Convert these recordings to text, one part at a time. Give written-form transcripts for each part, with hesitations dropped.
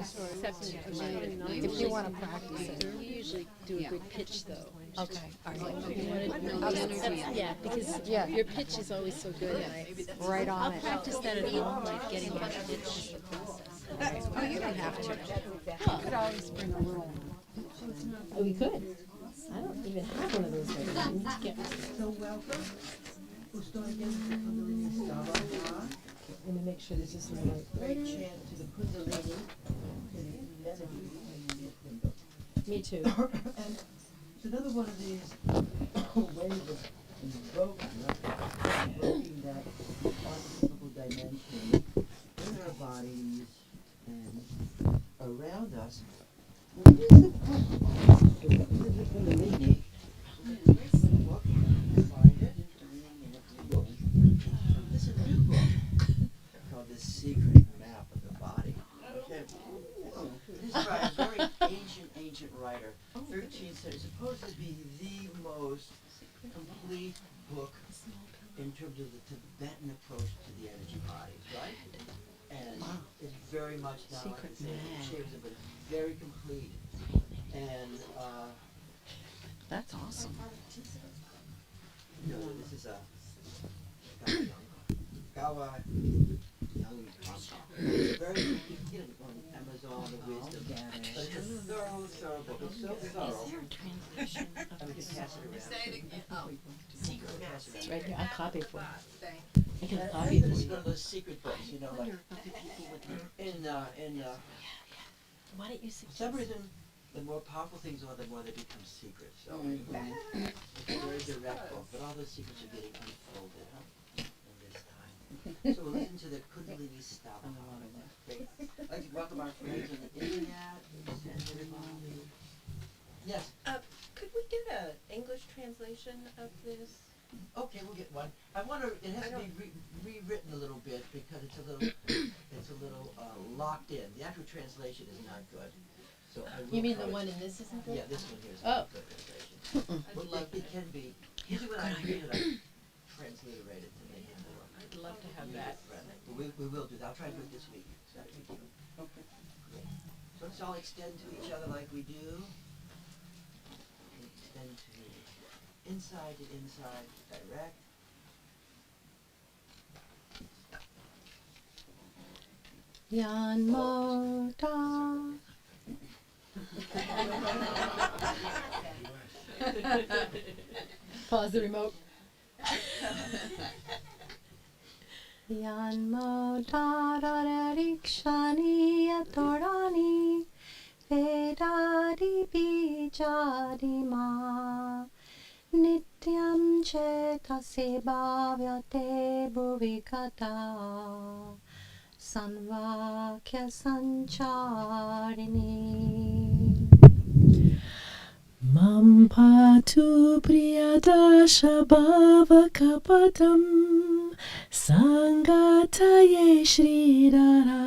If you want to practice it. You usually do a good pitch, though. Okay, all right. You want to know the energy. Yeah, because your pitch is always so good. And Right on I'll it. practice that at home, like getting my pitch. Oh, you don't have to. You could always bring a little. Oh, we could. I don't even have one of those right now. I need to get one. Let me make sure this is the right. Great chant to the Kundalini. Me too. And it's another one of these ways of invoking that unbelievable dimension in our bodies and around us. What is the Kundalini? This is a new book called The Secret Map of the Body. Okay. This is by a very ancient writer, 13th century, supposed to be the most complete book in terms of the Tibetan approach to the energy bodies, right? And it's very much not like the same shapes, but it's very complete. And That's awesome. this is a Gawa Young Compound. It's very, on Amazon, the wisdom. But it's a thorough book. It's so thorough. Is there a translation of I mean, this? pass it around. It's right here. I'll copy it for you. I can I copy think it this for is you. one of those secret books, like Why don't you for some suggest? reason, the more powerful things are, the more they become secret. So it's a very direct book, but all those secrets are getting unfolded in this time. So we'll listen to the Kundalini Stava. Great. I'd like to welcome our friends on the internet. And everybody. Yes. Could we get an English translation of this? Okay, we'll get one. I wonder, it has to be rewritten a little bit because it's a little locked in. The actual translation is not good. So I will You mean try the to- one in this isn't good? Yeah, this one here is Oh. not a good translation. But like it can be. Usually when I read it, I transliterate it to make it more. I'd love to have that. But we will do that. I'll try to do it this week. Okay. Great. So let's all extend to each other like we do. Extend to inside, direct. Yanmota. Pause the remote. Yanmota rikshani atorani vedadi bijadi ma nityam chetase bhavyate bhuvikata sanvakya sancharini. Mam patu priyadasha bhavakapadam sangataye shridhara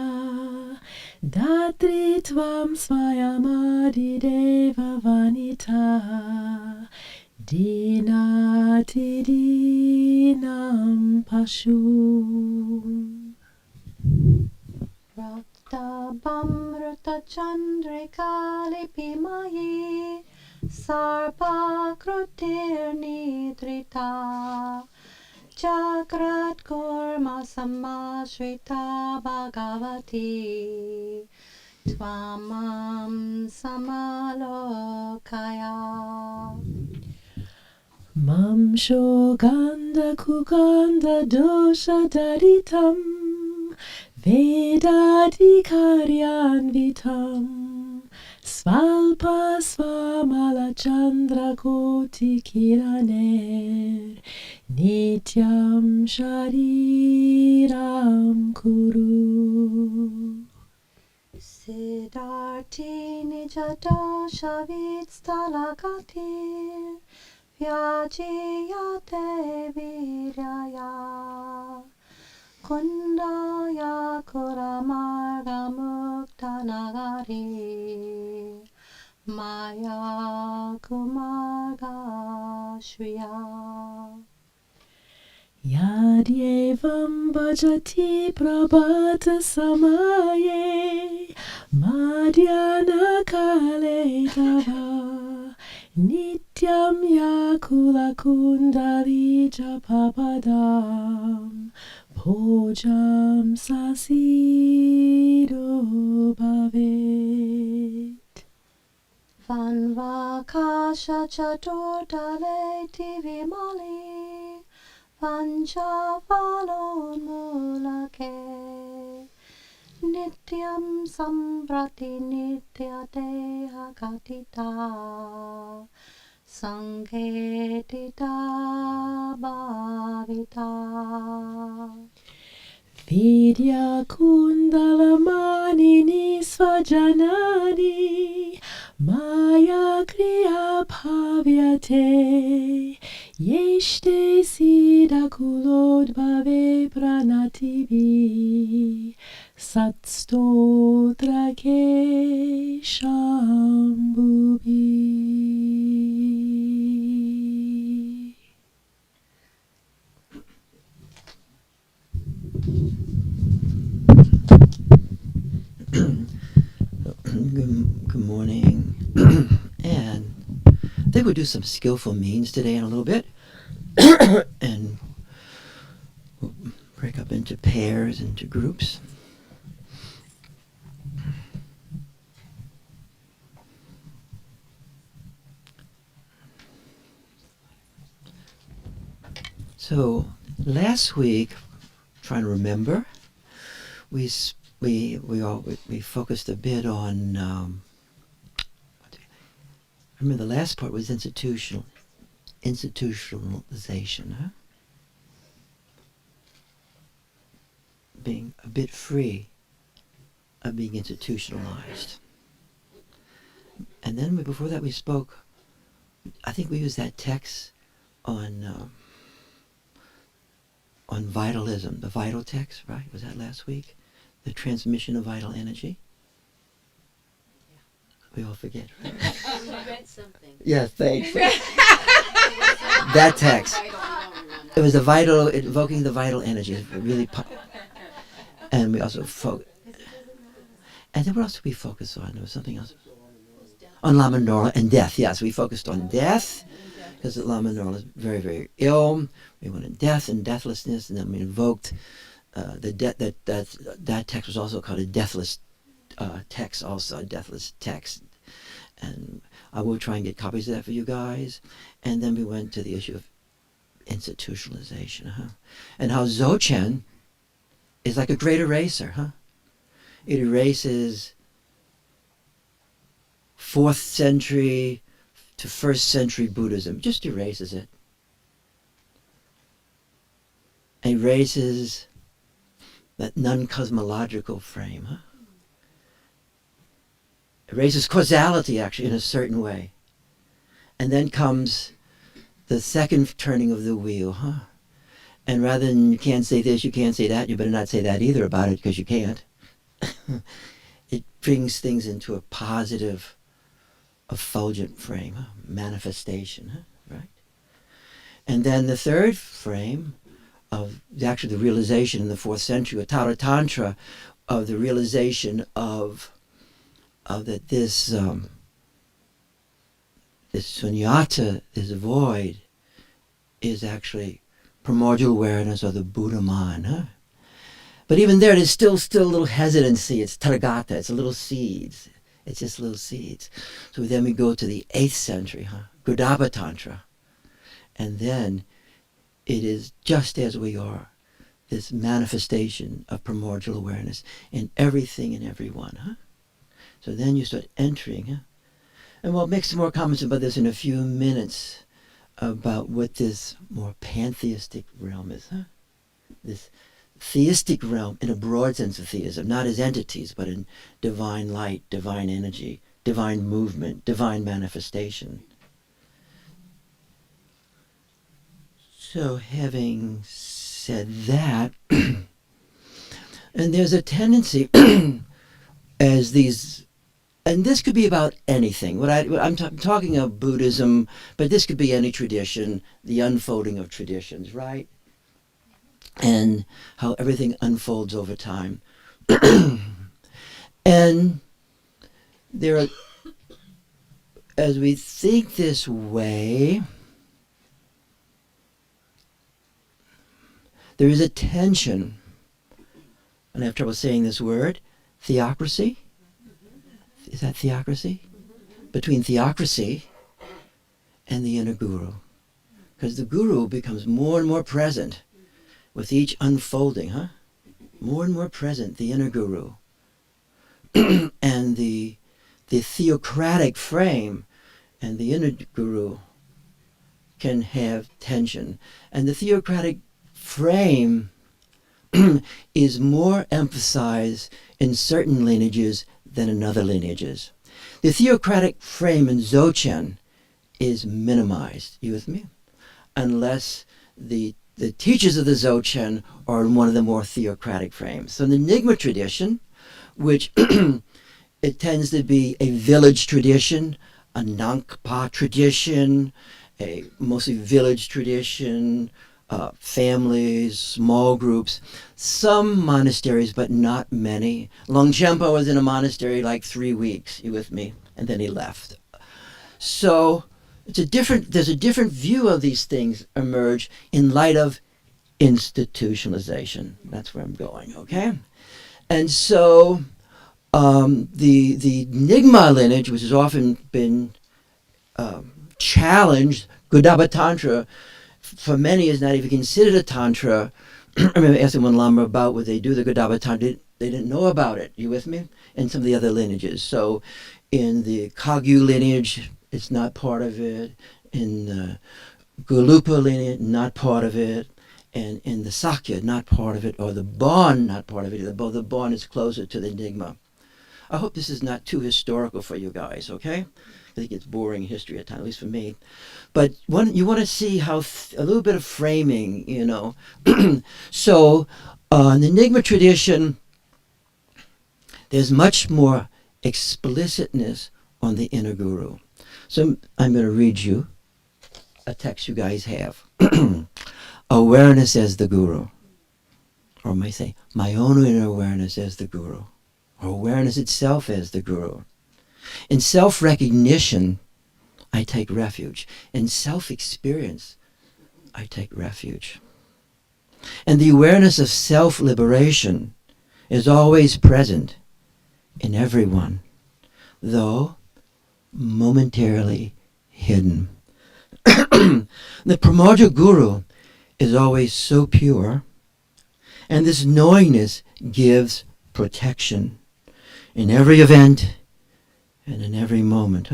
datri tvam svayamadi deva vanita dinati dinam pashu. Raktabamruta chandrika lipimayi sarpa krutir nidrita chakrat kurma samashrita bhagavati tvamam samalokaya. Mam shoganda kuganda dosha daritam vedadi karyanvitam svalpa svamala chandra koti kiraner nityam shariram kuru. Siddharti nijadosha vitstalakatir vyajiyate viryaya kundaya kuramarga mukta nagari maya kumarga shriya. Yadyevam bhajati prabhata samaye Madhyana Kale Tava Nityam Yakula Kundali Japapadam Pojam Sasido Bhavet Vanvakasha Chaturdale Tivimali Panchavalon Mulake Nityam Samprati Nitya Deha Gatita Sanketita Bhavita Vidya Kundalamani Svajanani Maya Kriya Bhavyate Yeshte Siddha Kulodbhave Pranativi Satstotra Ke Shambhubi. Good morning. And I think we'll do some skillful means today in a little bit. And we'll break up into pairs, into groups. So last week, trying to remember, we focused a bit on. I remember the last part was institutionalization, huh? Being a bit free of being institutionalized. And then before that we spoke, I think we used that text on vitalism, the vital text, right? Was that last week? The transmission of vital energy. We all forget, right? We read something. Yes, thanks. That text. It was evoking the vital energy. It was really, and we also and then what else did we focus on? There was something else. On Lama Norla and death. Yes, we focused on death because Lama Norla is very, very ill. We went in death and deathlessness, and then we invoked that text was also called a deathless text, also a deathless text. And I will try and get copies of that for you guys. And then we went to the issue of institutionalization, huh? And how Dzogchen is like a great eraser, huh? It erases 4th century to 1st century Buddhism. Just erases it. Erases that non-cosmological frame, huh? Erases causality, actually, in a certain way. And then comes the second turning of the wheel, huh? And rather than you can't say this, you can't say that, you better not say that either about it because you can't. It brings things into a positive, effulgent frame, huh? Manifestation, huh? Right? And then the third frame of actually the realization in the 4th century, Uttara Tantra, of the realization of that this sunyata, this void, is actually primordial awareness or the Buddha mind, huh? But even there, there's still a little hesitancy. It's taragata. It's little seeds. It's just little seeds. So then we go to the 8th century, huh? Gurdaba Tantra, and then it is just as we are, this manifestation of primordial awareness in everything and everyone, huh? So then you start entering, huh? And we'll make some more comments about this in a few minutes, about what this more pantheistic realm is, huh? This theistic realm in a broad sense of theism, not as entities, but in divine light, divine energy, divine movement, divine manifestation. So having said that, and there's a tendency as these, and this could be about anything. I'm talking of Buddhism, but this could be any tradition, the unfolding of traditions, right? And how everything unfolds over time. And there are, as we think this way, there is a tension, and I have trouble saying this word, theocracy? Is that theocracy? Between theocracy and the inner guru. Because the guru becomes more and more present with each unfolding, more and more present, the inner guru. And the theocratic frame and the inner guru can have tension. And the theocratic frame is more emphasized in certain lineages than in other lineages. The theocratic frame in Dzogchen is minimized. You with me? Unless the teachers of the Dzogchen are in one of the more theocratic frames. So in the Nyingma tradition, which it tends to be a village tradition, a Nangpa tradition, a mostly village tradition, families, small groups, some monasteries, but not many. Longchenpa was in a monastery like 3 weeks, you with me? And then he left. So there's a different view of these things emerge in light of institutionalization. That's where I'm going, okay? And so the Nyingma lineage, which has often been challenged, Godaba Tantra, for many is not even considered a Tantra. I remember asking one Lama about what they do, the Godaba Tantra. They didn't know about it, you with me? And some of the other lineages. So in the Kagyu lineage, it's not part of it. In the Gulupa lineage, not part of it. And in the Sakya, not part of it. Or the Bon, not part of it. Both the Bon is closer to the Nyingma. I hope this is not too historical for you guys, okay? I think it's boring history at times, at least for me. But you want to see how a little bit of framing, you know. So in the Nyingma tradition, there's much more explicitness on the inner guru. So I'm going to read you a text you guys have. Awareness as the guru. Or I might say, my own inner awareness as the guru. Or awareness itself as the guru. In self-recognition, I take refuge. In self-experience, I take refuge. And the awareness of self-liberation is always present in everyone, though momentarily hidden. The primordial guru is always so pure, and this knowingness gives protection in every event and in every moment,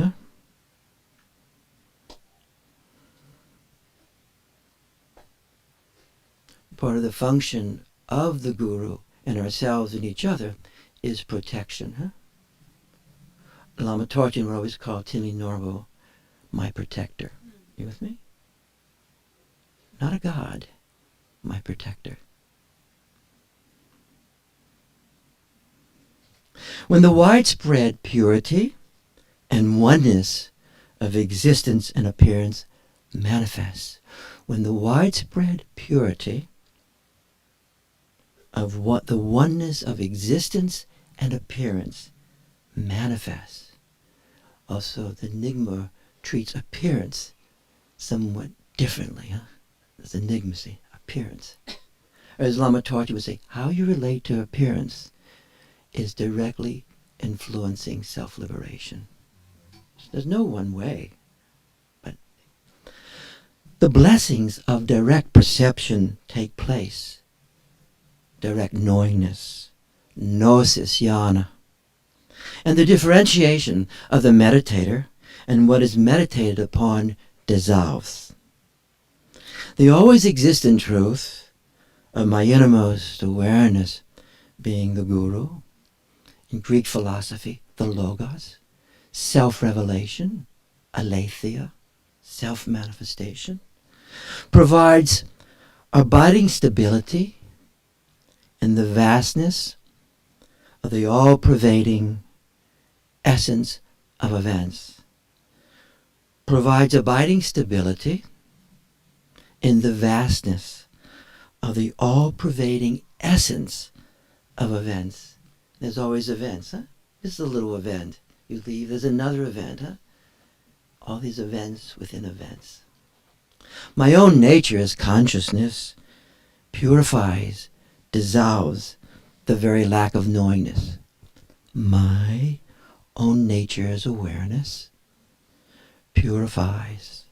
Part of the function of the guru and ourselves and each other is protection, Lama Torchen would always call Tili Norbo my protector. You with me? Not a god, my protector. When the widespread purity and oneness of existence and appearance manifests, when the widespread purity of what the oneness of existence and appearance manifests. Also, the Nyingma treats appearance somewhat differently, There's enigmacy, appearance. Or as Lama Torchi would say, how you relate to appearance is directly influencing self-liberation. There's no one way. But the blessings of direct perception take place. Direct knowingness, gnosis, jnana. And the differentiation of the meditator and what is meditated upon dissolves. The always existent truth of my innermost awareness being the guru, in Greek philosophy, the logos, self-revelation, aletheia, self-manifestation, provides abiding stability in the vastness of the all-pervading essence of events, provides abiding stability in the vastness of the all-pervading essence of events. There's always events, This is a little event. You leave, there's another event, huh? All these events within events. My own nature as consciousness purifies, dissolves the very lack of knowingness. My own nature as awareness purifies,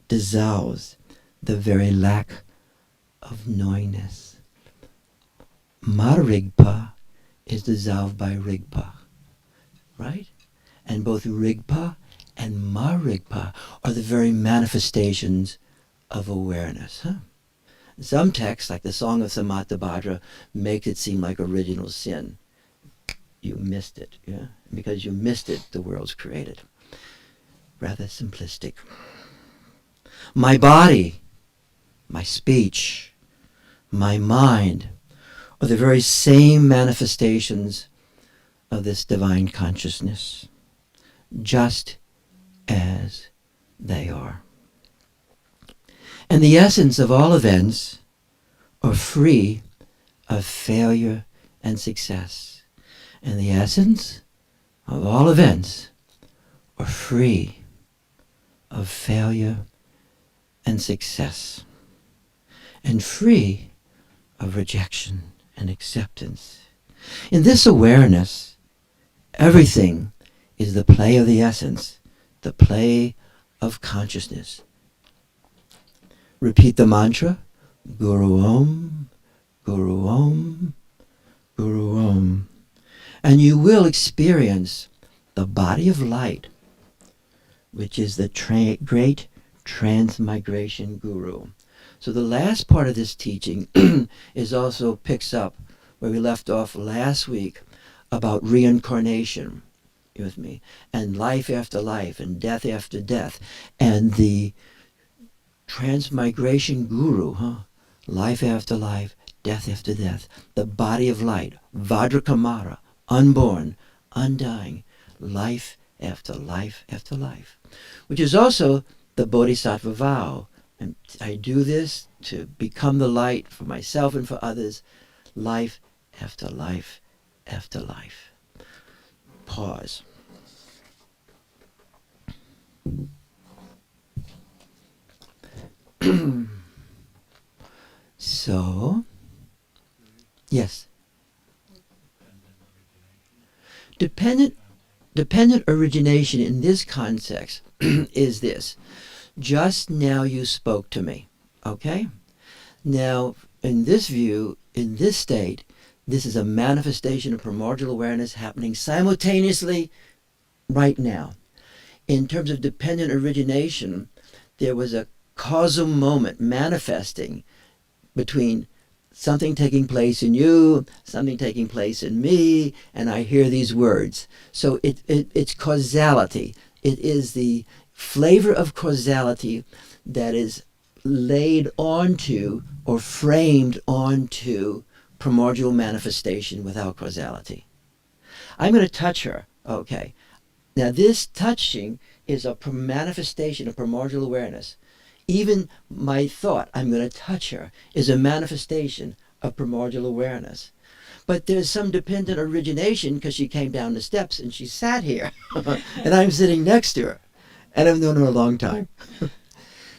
dissolves the very lack of knowingness. Marigpa is dissolved by Rigpa, right? And both Rigpa and Marigpa are the very manifestations of awareness. Huh? Some texts, like the Song of Samattabhadra, make it seem like original sin. You missed it, yeah? Because you missed it, the world's created. Rather simplistic. My body, my speech, my mind are the very same manifestations of this divine consciousness, just as they are. And the essence of all events are free of failure and success. And the essence of all events are free of failure and success, and free of rejection and acceptance. In this awareness, everything is the play of the essence, the play of consciousness. Repeat the mantra, Guru Om, Guru Om, Guru Om. And you will experience the body of light, which is the great transmigration guru. So the last part of this teaching is also picks up where we left off last week about reincarnation, you with me, and life after life and death after death, and the transmigration guru, life after life, death after death, the body of light, Vajrakamara, unborn, undying, life after life after life, which is also the Bodhisattva vow. And I do this to become the light for myself and for others, life after life after life. Pause. So, yes. Dependent origination in this context is this. Just now you spoke to me, okay? Now, in this view, in this state, this is a manifestation of primordial awareness happening simultaneously right now. In terms of dependent origination, there was a causal moment manifesting between something taking place in you, something taking place in me, and I hear these words. So it's causality. It is the flavor of causality that is laid onto or framed onto primordial manifestation without causality. I'm going to touch her. Okay. Now this touching is a manifestation of primordial awareness. Even my thought, I'm going to touch her, is a manifestation of primordial awareness. But there's some dependent origination because she came down the steps and she sat here. And I'm sitting next to her. And I've known her a long time.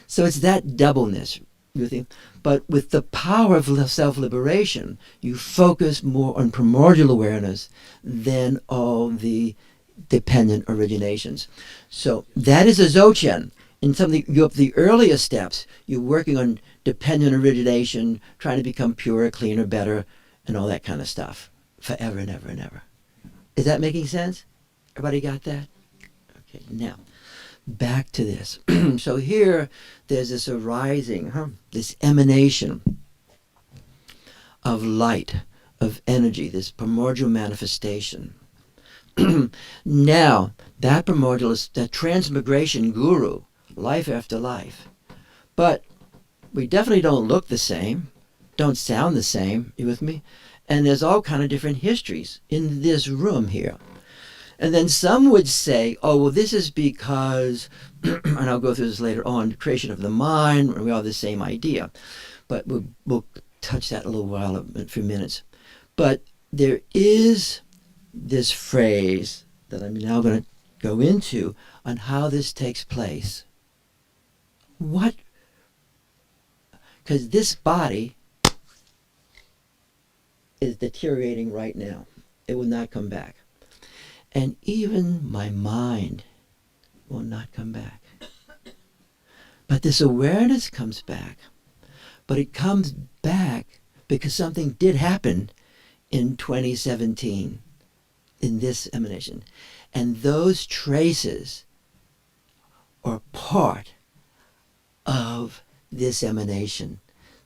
So it's that doubleness. You think? But with the power of self-liberation, you focus more on primordial awareness than all the dependent originations. So that is a Dzogchen. In something, you up the earlier steps, you're working on dependent origination, trying to become purer, cleaner, better, and all that kind of stuff, forever and ever and ever. Is that making sense? Everybody got that? Okay, now, back to this. So here, there's this arising, this emanation of light, of energy, this primordial manifestation. Now, that primordial is the transmigration guru, life after life. But we definitely don't look the same, don't sound the same, you with me? And there's all kind of different histories in this room here. And then some would say, oh, well, this is because, and I'll go through this later on, creation of the mind, we all have the same idea. But we'll touch that in a little while, in a few minutes. But there is this phrase that I'm now going to go into on how this takes place. What? Because this body is deteriorating right now. It will not come back. And even my mind will not come back. But this awareness comes back. But it comes back because something did happen in 2017 in this emanation. And those traces are part of this emanation.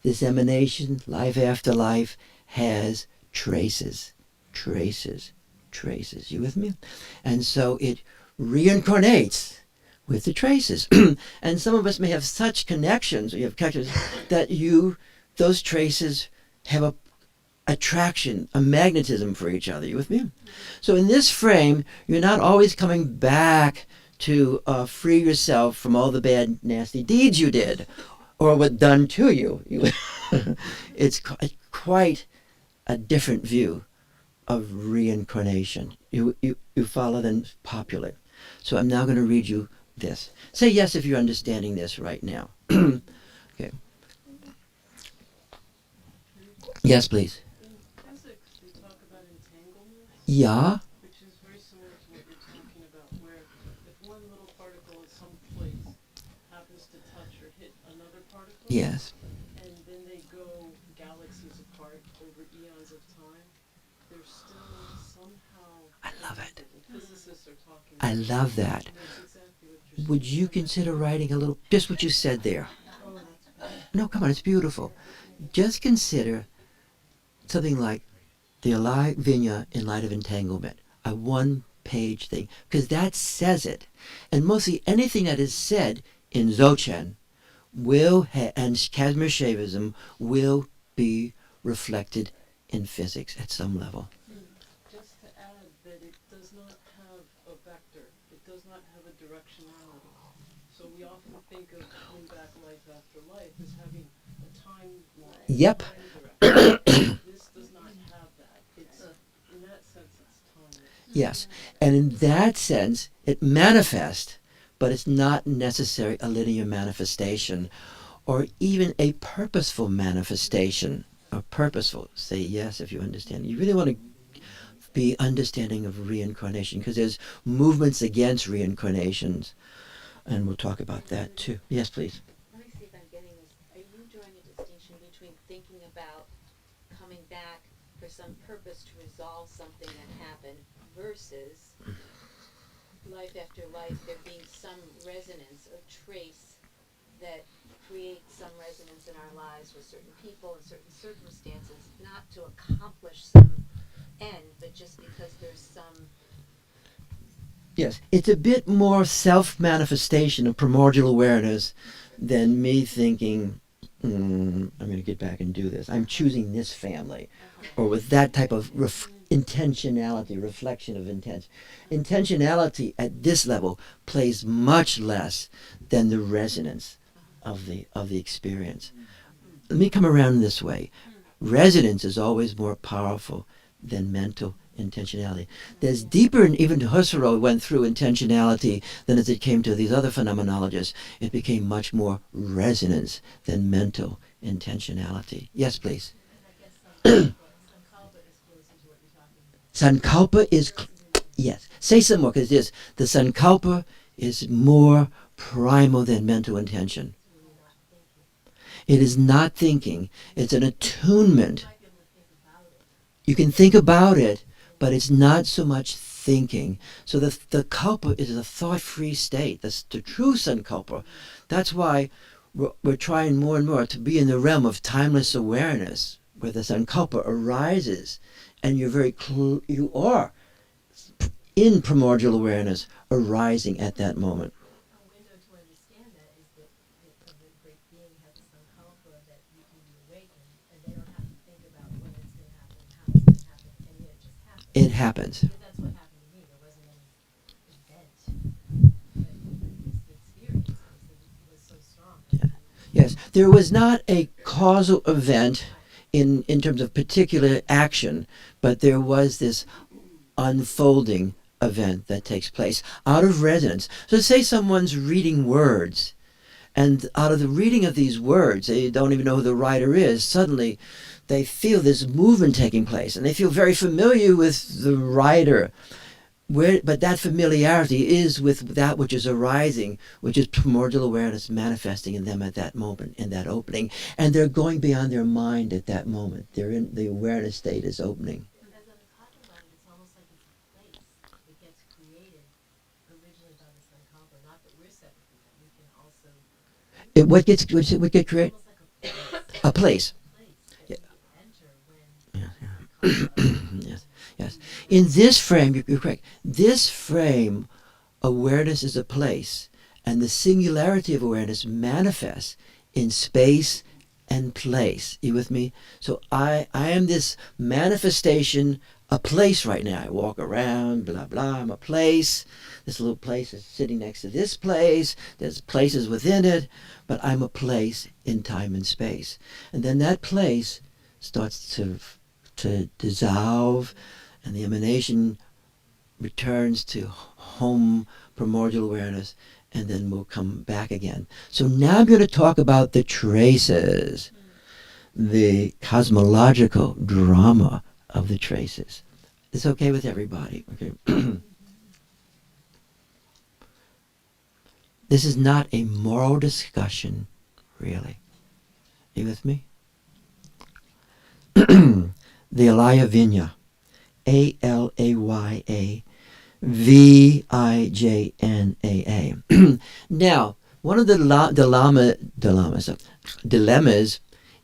This emanation, life after life, has traces. Traces. Traces. You with me? And so it reincarnates with the traces. And some of us may have such connections, or you have connections, that those traces have a attraction, a magnetism for each other. You with me? So in this frame, you're not always coming back to free yourself from all the bad, nasty deeds you did, or what done to you. It's quite a different view of reincarnation. You follow then popular. So I'm now going to read you this. Say yes if you're understanding this right now. Okay. Yes, please. In physics, they talk about entanglement, Yeah. which is very similar to what you're talking about, where if one little particle at some place happens to touch or hit another particle, Yes. and then they go galaxies apart over eons of time, they're still somehow. I love it. Physicists are talking. I love that. And that's exactly what you're Would you consider writing a little, just what you said there? No, come on, it's beautiful. Just consider something like the Alai Vinya in Light of Entanglement, a one-page thing, because that says it. And mostly anything that is said in Dzogchen and Kashmir Shaivism will be reflected in physics at some level. Just to add that it does not have a vector. It does not have a directionality. So we often think of coming back life after life as having a timeline. Yep. This does not have that. It's, in that sense, it's timeless. Yes. And in that sense, it manifests, but it's not necessarily a linear manifestation or even a purposeful manifestation. Or purposeful. Say yes if you understand. You really want to be understanding of reincarnation, because there's movements against reincarnations. And we'll talk about that too. Yes, please. Let me see if I'm getting this. Are you drawing a distinction between thinking about coming back for some purpose to resolve something that happened versus life after life there being some resonance or trace that creates some resonance in our lives with certain people and certain circumstances, not to accomplish some end, but just because there's some. Yes, it's a bit more self-manifestation of primordial awareness than me thinking, I'm going to get back and do this. I'm choosing this family. Or with that type of intentionality, reflection of intent. Intentionality at this level plays much less than the resonance of the experience. Let me come around this way. Resonance is always more powerful than mental intentionality. There's deeper, and even Husserl went through intentionality than as it came to these other phenomenologists. It became much more resonance than mental intentionality. Yes, please. Sankalpa is, yes. Say some more, because the Sankalpa is more primal than mental intention. It is not thinking. It's an attunement. You can think about it, but it's not so much thinking. So the kalpa is a thought-free state. That's the true sankalpa. That's why we're trying more and more to be in the realm of timeless awareness, where the sankalpa arises, and you are in primordial awareness arising at that moment. A window to understand that is that the great being has a sankalpa that you can be awakened, and they don't have to think about when it's going to happen, how it's going to happen, and yet it just happens. It happens. Because that's what happened to me. There wasn't any event, but the experience was so strong. Yeah. Yes, there was not a causal event in terms of particular action, but there was this unfolding event that takes place out of resonance. So say someone's reading words, and out of the reading of these words, they don't even know who the writer is, suddenly they feel this movement taking place, and they feel very familiar with the writer. But that familiarity is with that which is arising, which is primordial awareness manifesting in them at that moment, in that opening. And they're going beyond their mind at that moment. They're in the awareness state is opening. And as I'm talking about it, it's almost like it's a place that gets created originally by the Sankalpa. Not that we're separate from that. We can also. What get created? Almost like A place. that Yeah. we enter when Yes, yes. In this frame, you're correct. This frame, awareness is a place, and the singularity of awareness manifests in space and place. You with me? So I am this manifestation, a place right now. I walk around, blah, blah, I'm a place. This little place is sitting next to this place. There's places within it, but I'm a place in time and space. And then that place starts to dissolve, and the emanation returns to home primordial awareness, and then we'll come back again. So now I'm going to talk about the traces, the cosmological drama of the traces. It's okay with everybody. Okay. This is not a moral discussion, really. Are you with me? The Alaya Vinya, Alayavijnaa. Now, one of the dilemmas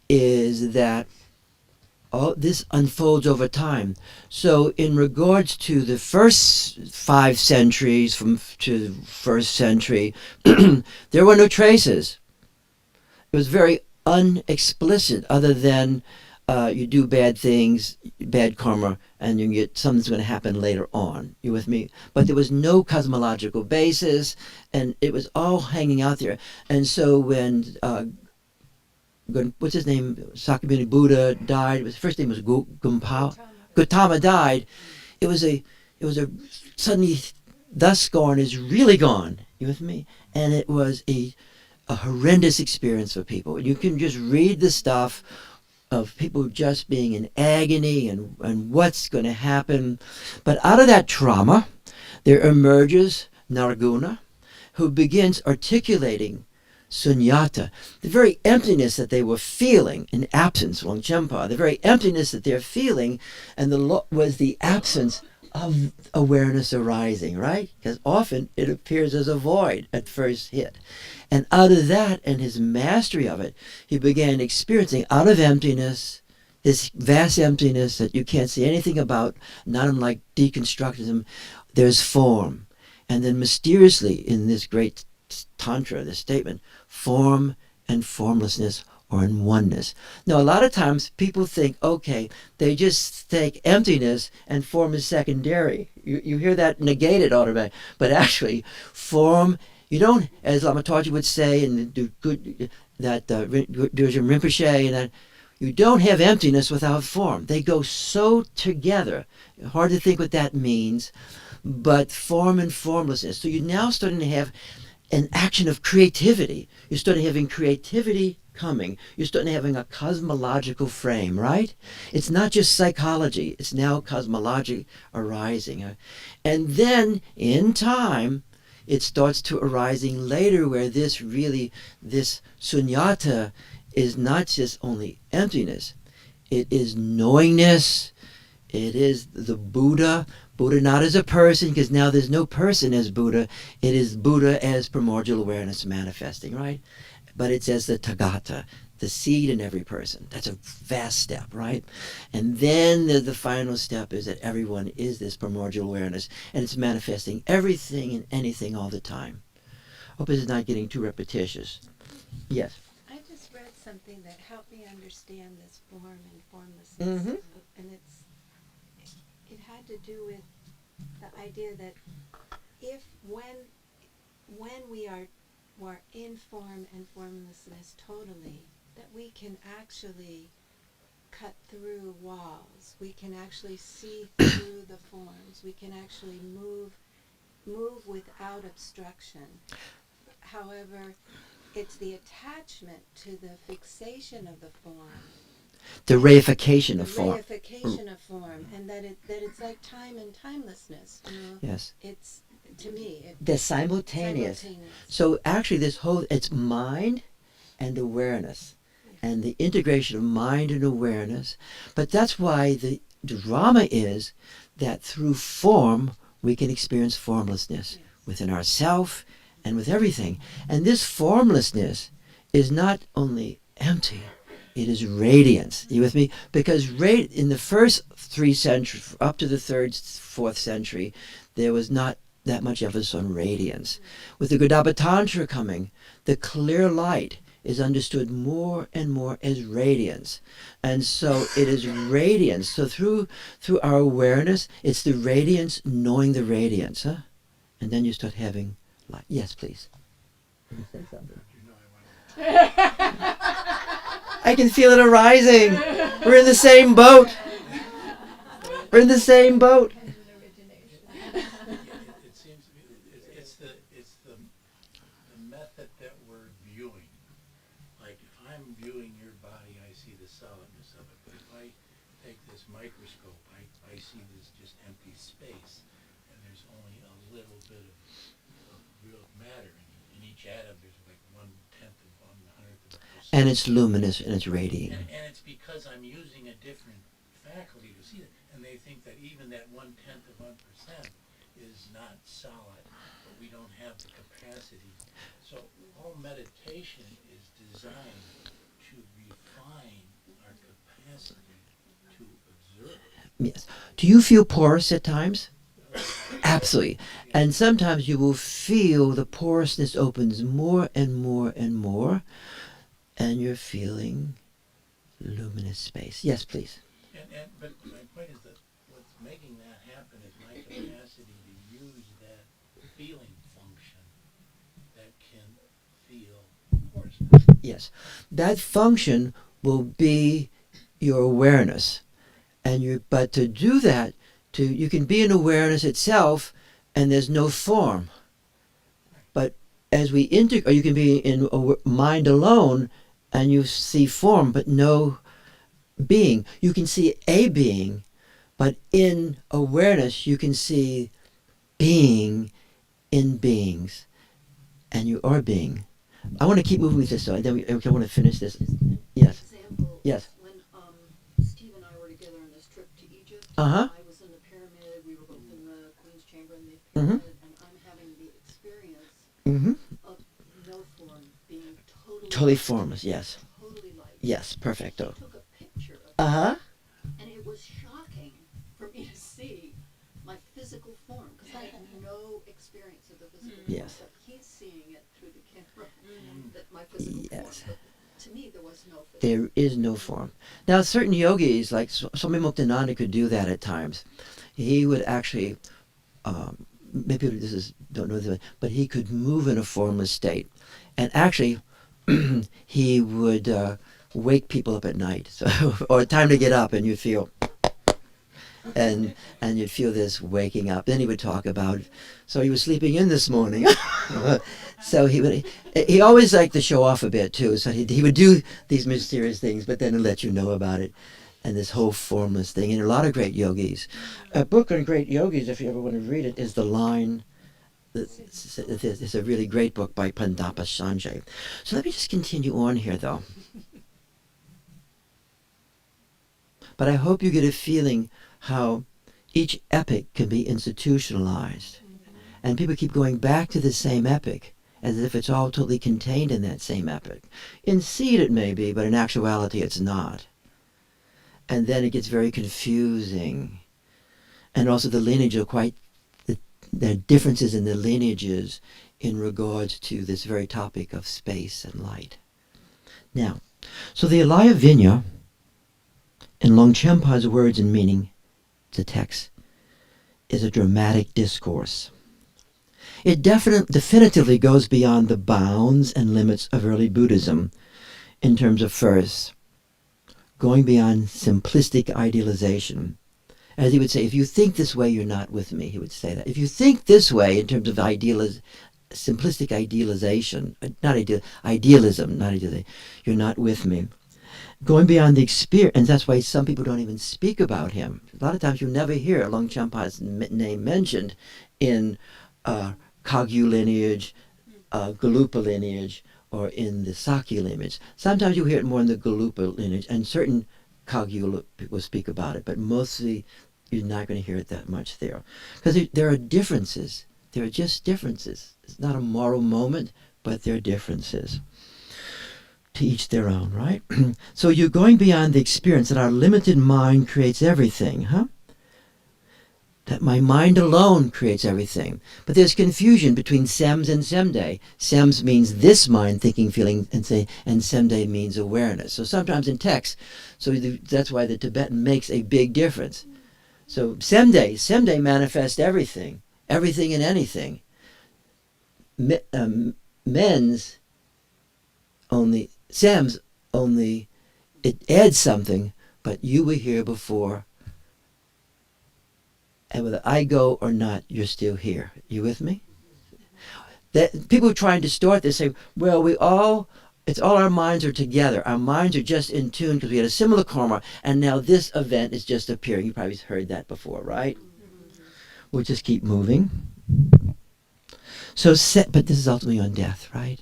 is that all this unfolds over time. So in regards to the first 5 centuries to the first century, there were no traces. It was very unexplicit, other than you do bad things, bad karma, and you get something's going to happen later on. You with me? But there was no cosmological basis, and it was all hanging out there. And so when what's his name, Sakyamuni Buddha died, his first name was Gautama died. It was a suddenly thus gone is really gone. You with me? And it was a horrendous experience for people. You can just read the stuff of people just being in agony and what's going to happen. But out of that trauma, there emerges Narguna, who begins articulating sunyata, the very emptiness that they were feeling in absence, Longchenpa, the very emptiness that they're feeling, and was the absence of awareness arising, right? Because often it appears as a void at first hit. And out of that and his mastery of it, he began experiencing out of emptiness, this vast emptiness that you can't see anything about, not unlike deconstructivism, there's form. And then mysteriously in this great tantra, this statement, form and formlessness are in oneness. Now, a lot of times people think, okay, they just take emptiness and form is secondary. You hear that negated automatically. But actually, form, you don't, as Lama Taji would say, and that Durjam Rinpoche, and that, you don't have emptiness without form. They go so together. Hard to think what that means, but form and formlessness. So you're now starting to have an action of creativity. You're starting having creativity coming. You're starting having a cosmological frame, right? It's not just psychology. It's now cosmology arising. And then, in time, it starts to arising later where this sunyata is not just only emptiness. It is knowingness. It is the Buddha. Buddha not as a person, because now there's no person as Buddha. It is Buddha as primordial awareness manifesting, right? But it's as the Tathagata, the seed in every person. That's a vast step, right? And then the final step is that everyone is this primordial awareness, and it's manifesting everything and anything all the time. Hope this is not getting too repetitious. Yes? I just read something that helped me understand this form and formlessness. And it had to do with the idea that when we are in form and formlessness totally, that we can actually cut through walls. We can actually see through the forms. We can actually move without obstruction. However, it's the attachment to the fixation of the form, The reification the of form. reification of form, and that it's like time and timelessness. You know, Yes. it's to me They're simultaneous. simultaneous. So actually this whole, it's mind and awareness. And the integration of mind and awareness. But that's why the drama is that through form, we can experience formlessness within ourself and with everything. And this formlessness is not only empty, it is radiance. Are you with me? Because in the first 3 centuries, up to the 3rd, 4th century, there was not that much emphasis on radiance. With the Gaudaba Tantra coming, the clear light is understood more and more as radiance. And so it is radiance. So through our awareness, it's the radiance knowing the radiance. Huh? And then you start having light. Yes, please. Say something. I can feel it arising. We're in the same boat. We're in the same boat. It seems to me it's the method that we're viewing. Like if I'm viewing your body, I see the solidness of it. But if I take this microscope, I see this just empty space, and there's only a little bit of real matter in each atom. There's like 1/10 of 1/100th of a percent. And it's luminous and it's radiating. And it's because I'm using a different faculty to see it. And they think that even that 1/10 of 1% is not solid, but we don't have the capacity. So all meditation is designed to refine our capacity to observe. Yes. Do you feel porous at times? Absolutely. And sometimes you will feel the porousness opens more and more and more, and you're feeling luminous space. Yes, please. But my point is that what's making that happen is my capacity to use that feeling function that can feel porousness. Yes. That function will be your awareness. But to do that, you can be in awareness itself and there's no form. But as we integrate, or you can be in mind alone and you see form but no being. You can see a being, but in awareness you can see being in beings. And you are being. I want to keep moving with this though, and then I want to finish this. Yes. Example. Yes. When Steve and I were together on this trip to Egypt, Uh-huh. I was in the pyramid. We were both in the Queen's Chamber in the Mhm. pyramid, and I'm having the experience Mm-hmm. of no form, being Totally formless, yes. totally light. Yes, perfecto. He took a picture of Uh-huh. it, and it was shocking for me to see my physical form because I had no experience of the physical Yes. form, but he's seeing it through the camera. That my physical Yes. form. But to me, there was no physical. There is no form. Now, certain yogis, like Swami Muktananda, could do that at times. He would actually, maybe don't know this, but he could move in a formless state. And actually, he would wake people up at night, so or time to get up, and you feel, and you'd feel this waking up. Then he would talk about, so he was sleeping in this morning. So he always liked to show off a bit too. So he would do these mysterious things, but then he'd let you know about it, and this whole formless thing. And a lot of great yogis. A book on great yogis, if you ever want to read it, is The Line. It's a really great book by Pandapa Sanjay. So let me just continue on here, though. But I hope you get a feeling how each epic can be institutionalized. And people keep going back to the same epic as if it's all totally contained in that same epic. In seed it may be, but in actuality it's not. And then it gets very confusing. And also the lineage are there are differences in the lineages in regards to this very topic of space and light. Now, so the Alaya Vinya, in Longchenpa's words and meaning, the text, is a dramatic discourse. It definitively goes beyond the bounds and limits of early Buddhism in terms of first, going beyond simplistic idealization. As he would say, if you think this way, you're not with me. He would say that. If you think this way in terms of simplistic idealization, idealism, not idealization, you're not with me. Going beyond the experience, and that's why some people don't even speak about him. A lot of times you never hear Long Champa's name mentioned in Kagyu lineage, Galupa lineage, or in the Sakya lineage. Sometimes you hear it more in the Galupa lineage, and certain Kagyu people speak about it, but mostly you're not going to hear it that much there. Because there are differences. There are just differences. It's not a moral moment, but there are differences. To each their own, right? So you're going beyond the experience that our limited mind creates everything, huh? That my mind alone creates everything. But there's confusion between Sems and Semde. Sems means this mind, thinking, feeling, and Semde means awareness. So sometimes in text, that's why the Tibetan makes a big difference. So Semde manifests everything and anything. Men's only, Sam's only, it adds something, but you were here before, and whether I go or not, you're still here. You with me? That people are trying to distort this, say, well, it's all our minds are together. Our minds are just in tune because we had a similar karma, and now this event is just appearing. You probably heard that before, right? We'll just keep moving. But this is ultimately on death, right?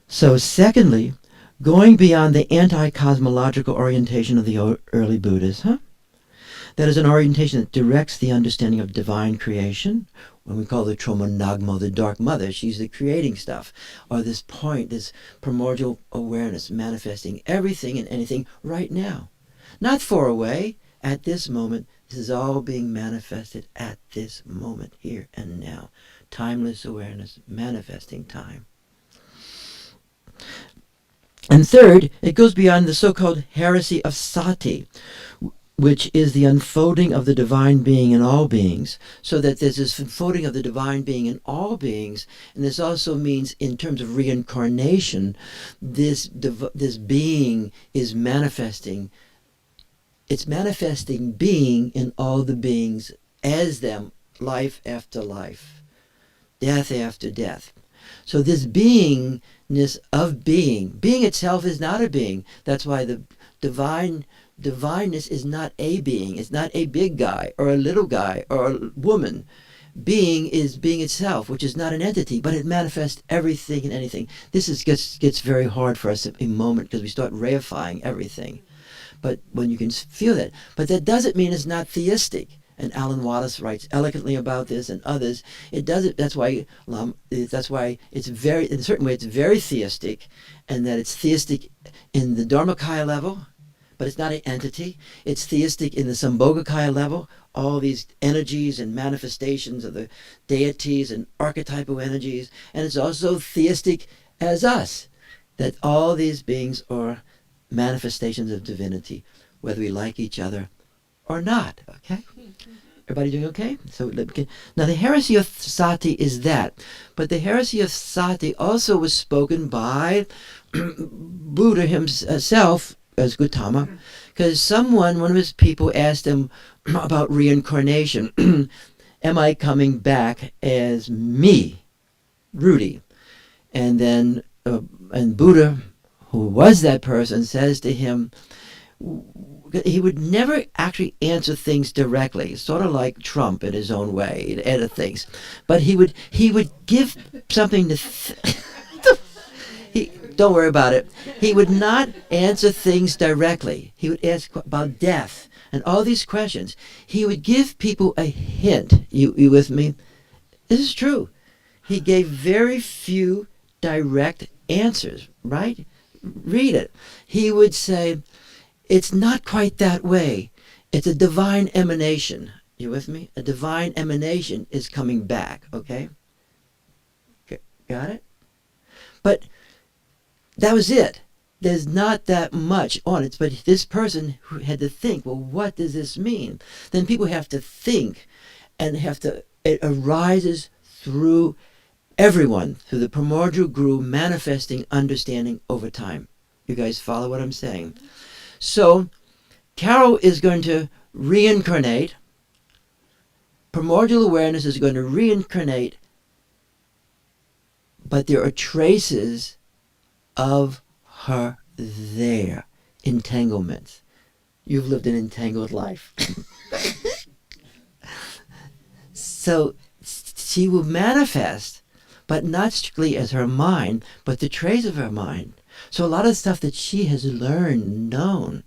So secondly, going beyond the anti-cosmological orientation of the early Buddhas, huh? That is an orientation that directs the understanding of divine creation, when we call the Troma Nagmo, the Dark Mother. She's the creating stuff, or this point, this primordial awareness manifesting everything and anything right now. Not far away, at this moment. This is all being manifested at this moment, here and now. Timeless awareness, manifesting time. And third, it goes beyond the so-called heresy of sati, which is the unfolding of the divine being in all beings, so that there's this unfolding of the divine being in all beings, and this also means in terms of reincarnation, this being is manifesting. It's manifesting being in all the beings as them, life after life, death after death. So this beingness of being itself is not a being. That's why the divineness is not a being. It's not a big guy or a little guy or a woman. Being is being itself, which is not an entity, but it manifests everything and anything. This gets very hard for us in a moment because we start reifying everything. But when you can feel that. But that doesn't mean it's not theistic. And Alan Wallace writes eloquently about this, and others. It doesn't. That's why it's very, in a certain way, it's very theistic, and that it's theistic in the Dharmakaya level, but it's not an entity. It's theistic in the Sambhogakaya level. All these energies and manifestations of the deities and archetypal energies, and it's also theistic as us, that all these beings are manifestations of divinity, whether we like each other or not. Okay? Everybody doing okay? So now the heresy of sati is that, but the heresy of sati also was spoken by Buddha himself as Gautama, because one of his people asked him about reincarnation. Am I coming back as me, Rudy? And then and Buddha, who was that person, says to him, he would never actually answer things directly, sort of like Trump in his own way, he'd edit things. But he would give something to don't worry about it. He would not answer things directly. He would ask about death and all these questions. He would give people a hint. You with me? This is true. He gave very few direct answers, right? Read it. He would say, it's not quite that way. It's a divine emanation. You with me? A divine emanation is coming back, okay? Got it? But that was it. There's not that much on it. But this person who had to think, well, what does this mean? Then people have to think, and it arises through everyone, through the primordial guru manifesting understanding over time. You guys follow what I'm saying? So, Carol is going to reincarnate. Primordial awareness is going to reincarnate, but there are traces of her there. Entanglements. You've lived an entangled life. So she will manifest, but not strictly as her mind, but the trace of her mind. So a lot of stuff that she has learned, known.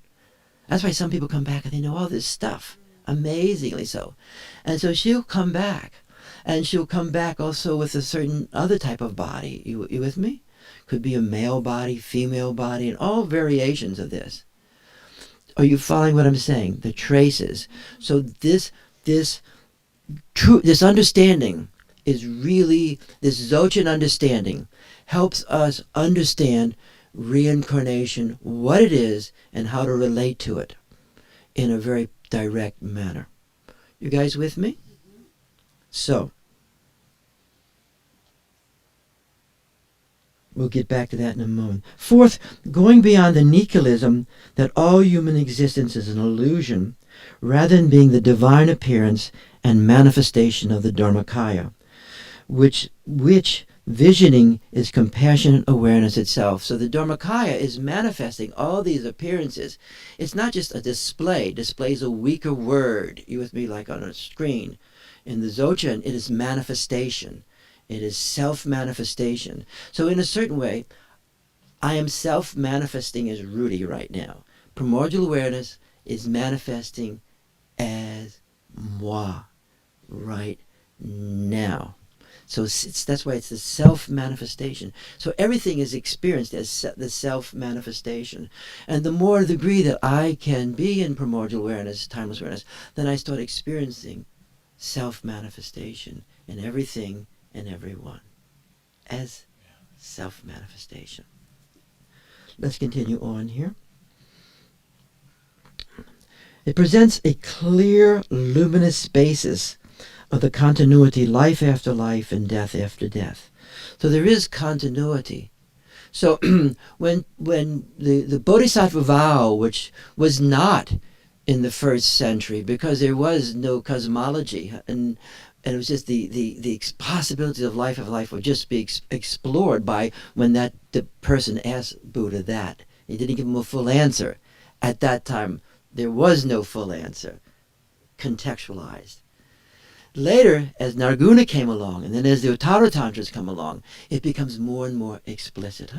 That's why some people come back and they know all this stuff. Amazingly so. And so she'll come back. And she'll come back also with a certain other type of body. You with me? Could be a male body, female body, and all variations of this. Are you following what I'm saying? The traces. So this understanding is really, this Dzogchen understanding helps us understand reincarnation, what it is, and how to relate to it in a very direct manner. You guys with me? So, we'll get back to that in a moment. Fourth, going beyond the nihilism that all human existence is an illusion, rather than being the divine appearance and manifestation of the Dharmakaya, which visioning is compassionate awareness itself. So the Dharmakaya is manifesting all these appearances. It's not just a display. Display is a weaker word. You with me, like on a screen. In the Dzogchen, it is manifestation. It is self-manifestation. So in a certain way, I am self-manifesting as Rudy right now. Primordial awareness is manifesting as moi right now. So that's why it's the self-manifestation. So everything is experienced as the self-manifestation. And the more degree that I can be in primordial awareness, timeless awareness, then I start experiencing self-manifestation in everything and everyone as self-manifestation. Let's continue on here. It presents a clear, luminous basis of the continuity, life after life and death after death. So there is continuity. So when the Bodhisattva vow, which was not in the first century because there was no cosmology, and it was just the possibilities of life would just be explored by when the person asked Buddha that. He didn't give him a full answer. At that time, there was no full answer, contextualized. Later, as Narguna came along, and then as the Uttara Tantras come along, it becomes more and more explicit,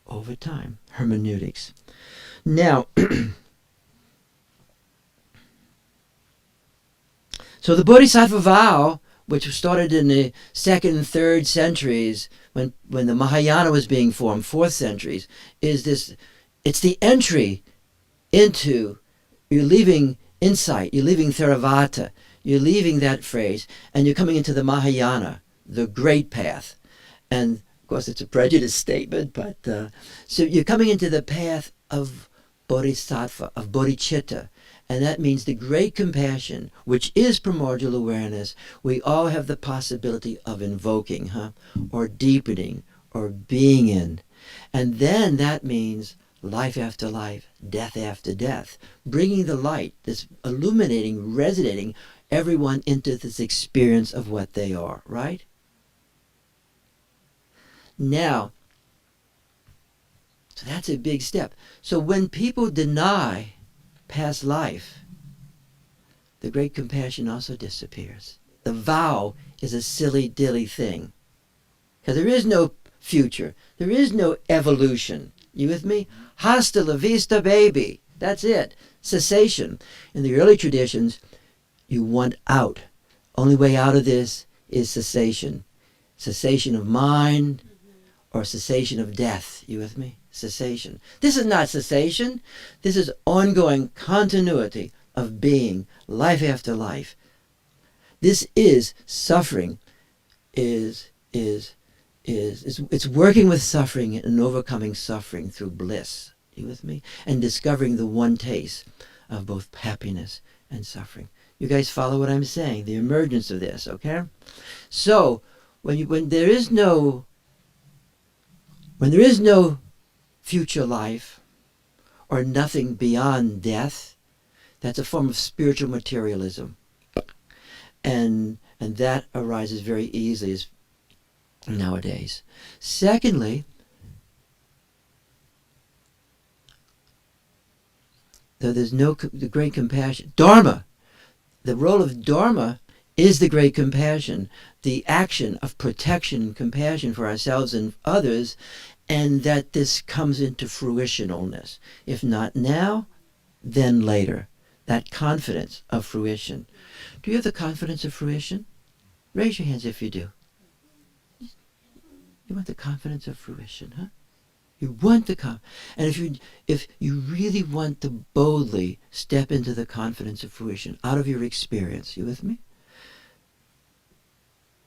over time, hermeneutics. Now, so the Bodhisattva vow, which started in the 2nd and 3rd centuries, when the Mahayana was being formed, 4th centuries, is this, it's the entry into, you're leaving insight, you're leaving Theravada, you're leaving that phrase, and you're coming into the Mahayana, the great path. And, of course, it's a prejudiced statement, but so you're coming into the path of Bodhisattva, of Bodhicitta, and that means the great compassion, which is primordial awareness, we all have the possibility of invoking, or deepening, or being in. And then that means life after life, death after death, bringing the light, this illuminating, resonating everyone into this experience of what they are, right? Now, so that's a big step. So when people deny past life, the great compassion also disappears. The vow is a silly-dilly thing. Because there is no future. There is no evolution. You with me? Hasta la vista, baby. That's it. Cessation. In the early traditions, you want out. Only way out of this is cessation. Cessation of mind or cessation of death. You with me? Cessation. This is not cessation. This is ongoing continuity of being, life after life. This is suffering. It's working with suffering and overcoming suffering through bliss. You with me? And discovering the one taste of both happiness and suffering. You guys follow what I'm saying? The emergence of this, okay? So when there is no future life or nothing beyond death, that's a form of spiritual materialism. And that arises very easily nowadays. Secondly, though there's the great compassion, Dharma, the role of Dharma is the great compassion, the action of protection and compassion for ourselves and others, and that this comes into fruitionalness. If not now, then later. That confidence of fruition. Do you have the confidence of fruition? Raise your hands if you do. You want the confidence of fruition, huh? You want the and if you really want to boldly step into the confidence of fruition out of your experience, you with me?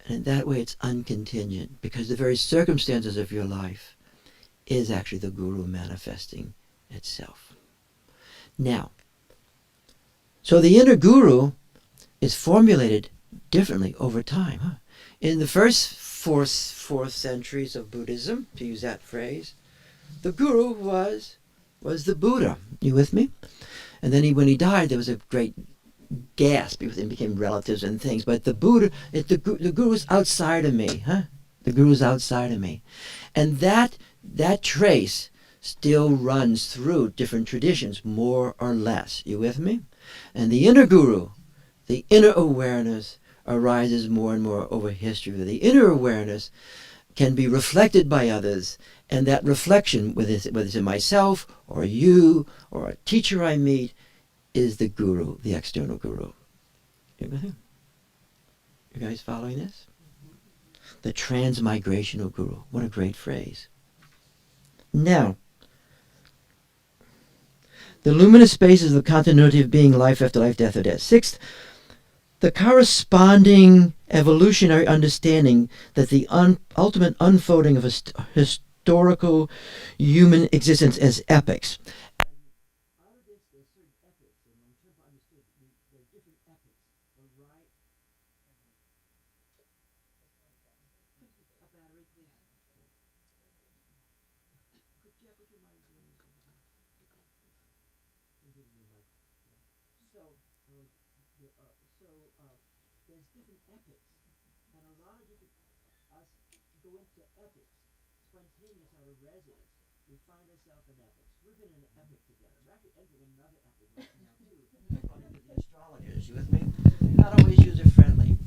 And in that way it's uncontingent, because the very circumstances of your life is actually the Guru manifesting itself. Now, so the inner Guru is formulated differently over time. Huh? In the first fourth centuries of Buddhism, to use that phrase, the Guru was the Buddha. You with me? And then when he died, there was a great gasp because they became relatives and things. But the Buddha, the Guru's outside of me, huh? The Guru's outside of me, and that trace still runs through different traditions, more or less. You with me? And the inner Guru, the inner awareness, arises more and more over history. The inner awareness can be reflected by others, and that reflection, whether it's in myself or you or a teacher I meet, is the Guru, the external Guru. You guys following this? The transmigrational Guru. What a great phrase. Now, the luminous space is the continuity of being, life after life, death or death. Sixth, the corresponding evolutionary understanding that the ultimate unfolding of historical human existence as epics. Out of this, there's certain epics, and when Trump understood there are different epics, right? A battery, please. Could you put your mind on this? There's different epics, and a lot of different us go into epics, spontaneous out of resonance. We find ourselves in epics. We've been in an epic together. We're actually entering another epic right now too. According to the astrologers, you with me? Not always user friendly.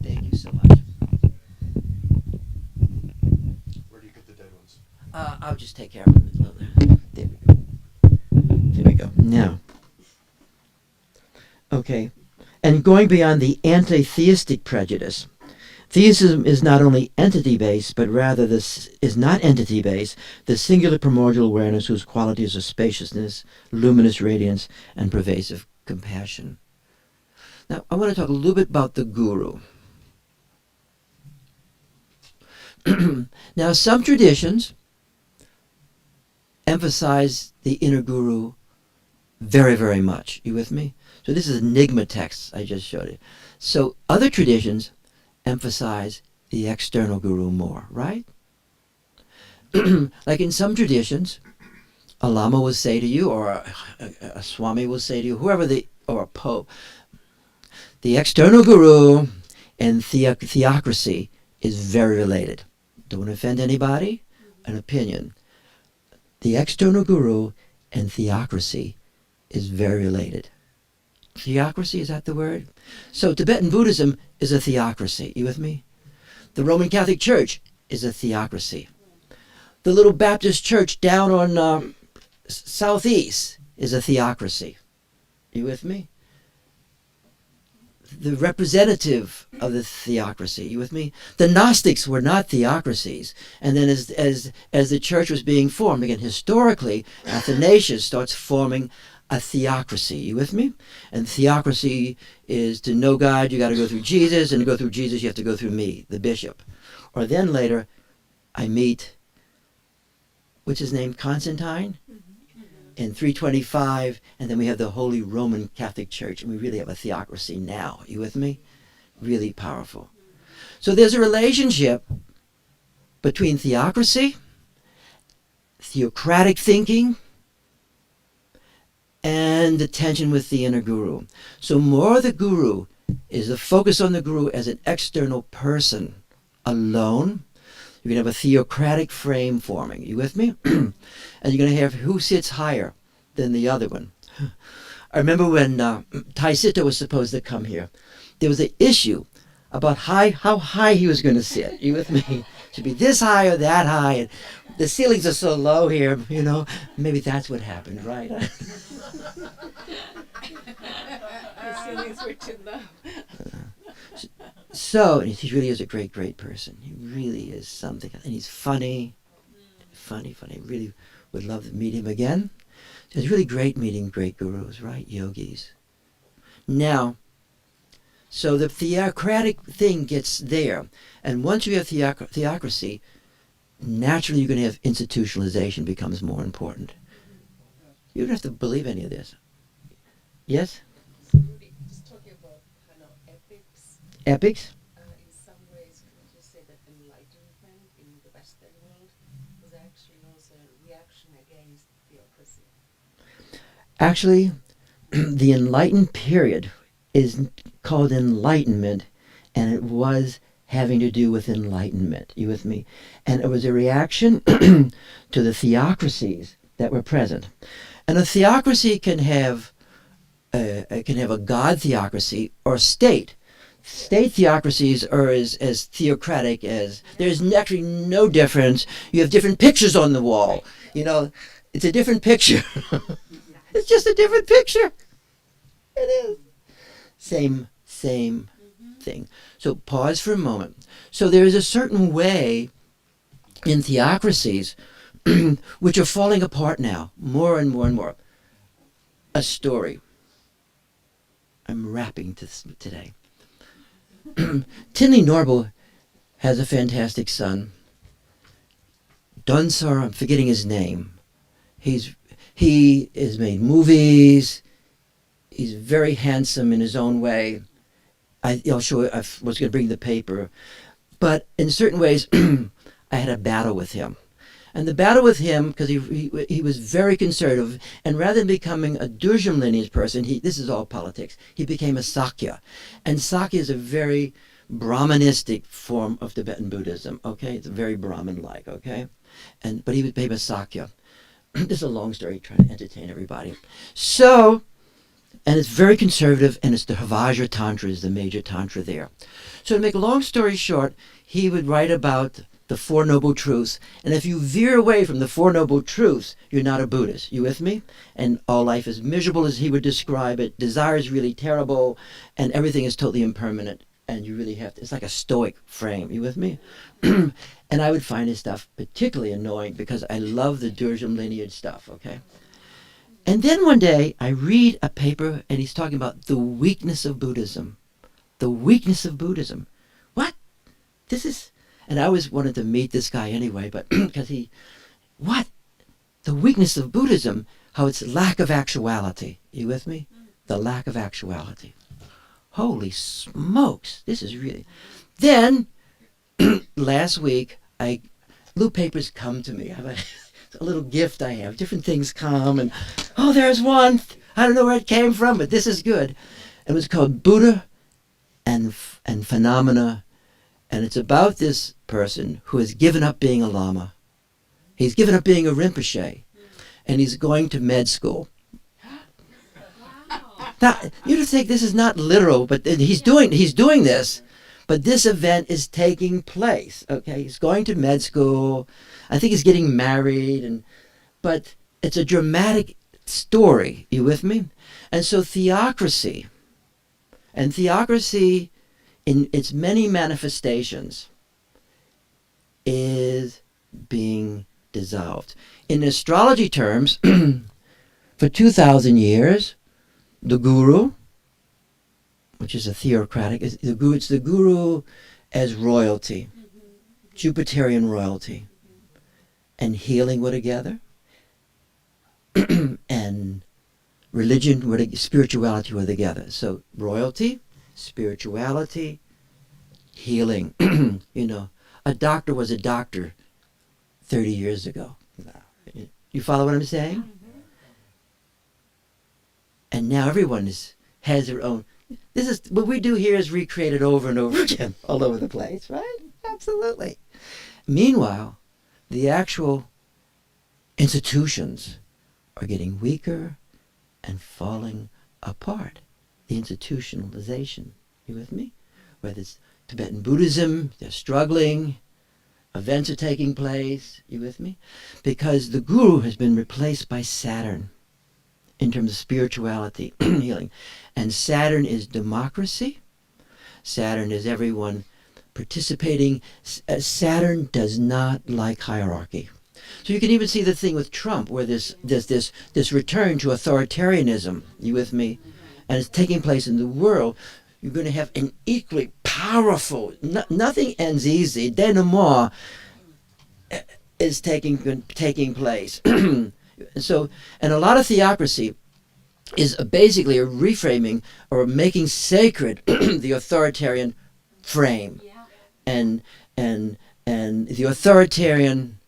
Thank you so much. Where do you get the dead ones? I'll just take care of them. There we go. There we go. Now. Okay. And going beyond the anti-theistic prejudice, theism is not only entity-based, but rather this is not entity-based, the singular primordial awareness whose qualities are spaciousness, luminous radiance, and pervasive compassion. Now, I want to talk a little bit about the Guru. Now, some traditions emphasize the inner Guru very, very much. You with me? So this is enigma text I just showed you. So other traditions emphasize the external Guru more, right? Like in some traditions, a Lama will say to you, or a Swami will say to you, or a Pope, the external Guru and Theocracy is very related. Don't offend anybody, an opinion. The external Guru and Theocracy is very related. Theocracy, is that the word? So Tibetan Buddhism is a theocracy. You with me? The Roman Catholic Church is a theocracy. The little Baptist church down on Southeast is a theocracy. You with me? The representative of the theocracy. You with me? The Gnostics were not theocracies. And then as the church was being formed, again, historically, Athanasius starts forming a theocracy. You with me? And theocracy is to know God, you got to go through Jesus, and to go through Jesus, you have to go through me, the bishop. Or then later, I meet, what's his name, Constantine? In 325, and then we have the Holy Roman Catholic Church, and we really have a theocracy now. You with me? Really powerful. So there's a relationship between theocracy theocratic thinking, and the tension with the inner guru. So more the guru is the focus on the guru as an external person alone. You're going to have a theocratic frame forming. You with me? And you're going to have who sits higher than the other one. I remember when Taisita was supposed to come here, there was an issue about how high he was going to sit. You with me? Should be this high or that high. And the ceilings are so low here, you know. Maybe that's what happened, right? The ceilings were too low. So, and he really is a great, great person. He really is something. And he's funny. Funny. Really would love to meet him again. It's really great meeting great gurus, right? Yogis. Now, so the theocratic thing gets there. And once you have theocracy, naturally you're going to have institutionalization becomes more important. You don't have to believe any of this. Yes? So Rudy, just talking about kind of ethics, Epics? in some ways, could you say that enlightenment in the Western world was actually also a reaction against theocracy? Actually, the enlightened period is called enlightenment, and it was having to do with enlightenment. You with me? And it was a reaction to the theocracies that were present. And a theocracy can have a god theocracy or state. State theocracies are as theocratic as there's actually no difference. You have different pictures on the wall. You know, it's a different picture. It's just a different picture. It is. Same thing. So pause for a moment. So there is a certain way in theocracies which are falling apart now, more and more and more. A story. I'm rapping today. Tinley Norble has a fantastic son. Dunsar, I'm forgetting his name. He has made movies. He's very handsome in his own way. I'll show you, I was going to bring the paper. But in certain ways, I had a battle with him. And the battle with him, because he was very conservative, and rather than becoming a Durjam lineage person, this is all politics, he became a Sakya. And Sakya is a very Brahmanistic form of Tibetan Buddhism, okay? It's very Brahmin-like, okay? But he became a Sakya. This is a long story, trying to entertain everybody. So, and it's very conservative, and it's the Havajra Tantra is the major Tantra there. So to make a long story short, he would write about the Four Noble Truths, and if you veer away from the Four Noble Truths, you're not a Buddhist. You with me? And all life is miserable as he would describe it. Desire is really terrible, and everything is totally impermanent, and you really have to, it's like a stoic frame. You with me? And I would find his stuff particularly annoying because I love the Durjam lineage stuff, okay? And then one day, I read a paper, and he's talking about the weakness of Buddhism. The weakness of Buddhism. What? This is... And I always wanted to meet this guy anyway, but because what? The weakness of Buddhism, how it's lack of actuality. You with me? The lack of actuality. Holy smokes, this is really... Then, last week, little papers come to me. I have a little gift I have. Different things come, and, oh, there's one. I don't know where it came from, but this is good. It was called Buddha and Phenomena. And it's about this person who has given up being a Lama. He's given up being a Rinpoche. And he's going to med school. Wow. Now, you have to think this is not literal, but he's doing this. But this event is taking place. Okay, he's going to med school. I think he's getting married. But it's a dramatic story. You with me? And so theocracy. And theocracy, in its many manifestations, is being dissolved. In astrology terms, for 2,000 years, the guru, which is a theocratic, it's the guru as royalty, Jupiterian royalty, and healing were together, and religion, spirituality were together. So royalty, spirituality, healing. You know, a doctor was a doctor 30 years ago. You follow what I'm saying? And now everyone has their own. This is what we do here is recreate it over and over again all over the place, right? Absolutely. Meanwhile, the actual institutions are getting weaker and falling apart. The institutionalization. You with me? Whether it's Tibetan Buddhism, they're struggling. Events are taking place. You with me? Because the guru has been replaced by Saturn in terms of spirituality, healing. And Saturn is democracy. Saturn is everyone participating. Saturn does not like hierarchy. So you can even see the thing with Trump, where there's this return to authoritarianism. You with me? And it's taking place in the world. You're going to have an equally powerful. Nothing ends easy. Denouement is taking place. So, and a lot of theocracy is basically a reframing or making sacred the authoritarian frame, and the authoritarian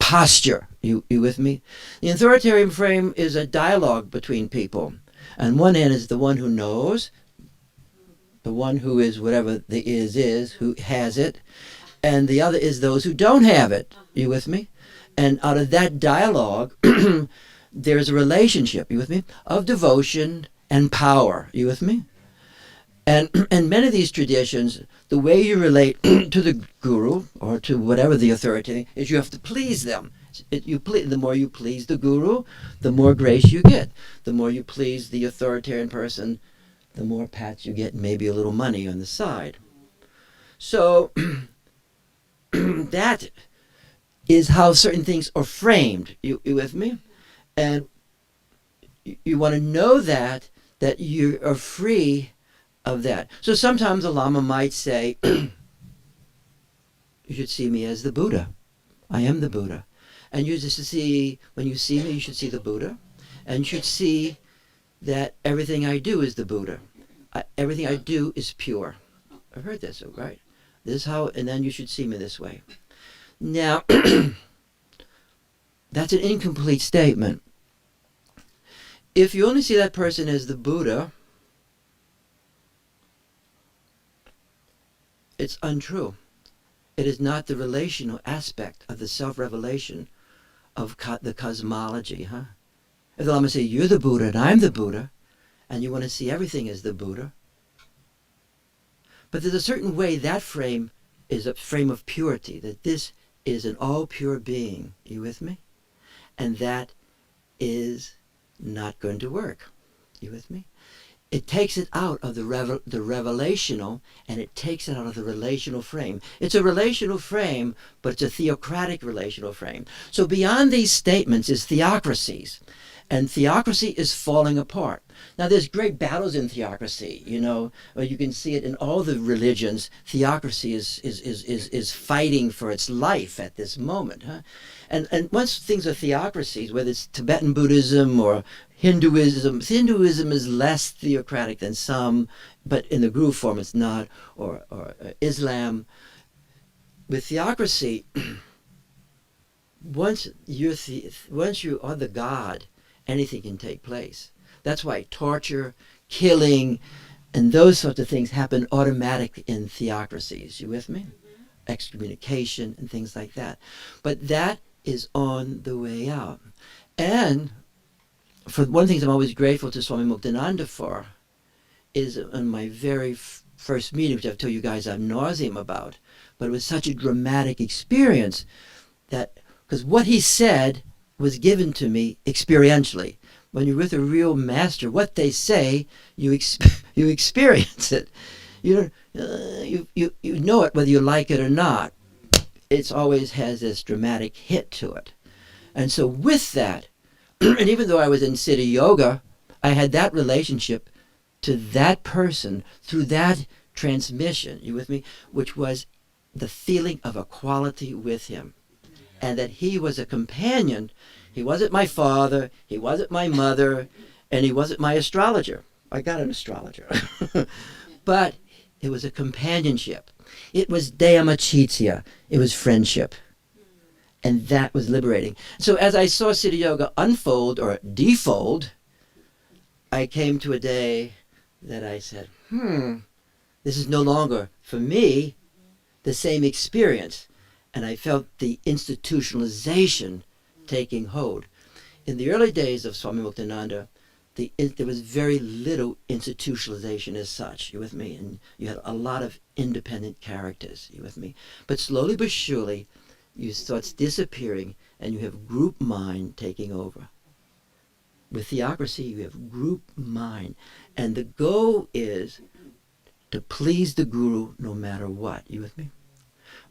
posture. You with me? The authoritarian frame is a dialogue between people. On one hand is the one who knows, the one who is whatever the is, who has it, and the other is those who don't have it. You with me? And out of that dialogue, there's a relationship, you with me, of devotion and power. You with me? And many of these traditions, the way you relate to the guru or to whatever the authority is, you have to please them. The more you please the guru, the more grace you get. The more you please the authoritarian person, the more pats you get, and maybe a little money on the side. So that is how certain things are framed. You with me? And you want to know that you are free of that. So sometimes the Lama might say, you should see me as the Buddha. I am the Buddha. And you just see, when you see me, you should see the Buddha. And you should see that everything I do is the Buddha. Everything I do is pure. I've heard this, right? This is how, and then you should see me this way. Now, that's an incomplete statement. If you only see that person as the Buddha, it's untrue. It is not the relational aspect of the self-revelation of the cosmology, huh? If the Lama say, you're the Buddha and I'm the Buddha, and you want to see everything as the Buddha, but there's a certain way that frame is a frame of purity, that this is an all-pure being. You with me? And that is not going to work. You with me? It takes it out of the revelational, and it takes it out of the relational frame. It's a relational frame, but it's a theocratic relational frame. So beyond these statements is theocracies. And theocracy is falling apart. Now there's great battles in theocracy, you know. You can see it in all the religions. Theocracy is fighting for its life at this moment. Huh? And once things are theocracies, whether it's Tibetan Buddhism or Hinduism is less theocratic than some, but in the guru form it's not, or Islam. With theocracy, once you are the God, anything can take place. That's why torture, killing, and those sorts of things happen automatically in theocracies. You with me? Excommunication and things like that. But that is on the way out. And for one of the things I'm always grateful to Swami Muktananda for is on my very first meeting, which I've told you guys I'm nauseum about, but it was such a dramatic experience that, because what he said was given to me experientially. When you're with a real master, what they say, you experience it. You know it whether you like it or not. It always has this dramatic hit to it. And so with that, and even though I was in Siddha Yoga, I had that relationship to that person through that transmission, you with me, which was the feeling of equality with him. And that he was a companion. He wasn't my father, he wasn't my mother, and he wasn't my astrologer. I got an astrologer. But it was a companionship. It was dhyamachitya. It was friendship. And that was liberating. So as I saw Siddha Yoga unfold or defold, I came to a day that I said, this is no longer, for me, the same experience. And I felt the institutionalization taking hold. In the early days of Swami Muktananda, there was very little institutionalization as such, you with me? And you had a lot of independent characters, you with me? But slowly but surely, you starts disappearing and you have group mind taking over. With Theocracy, you have group mind. And the goal is to please the Guru no matter what, you with me?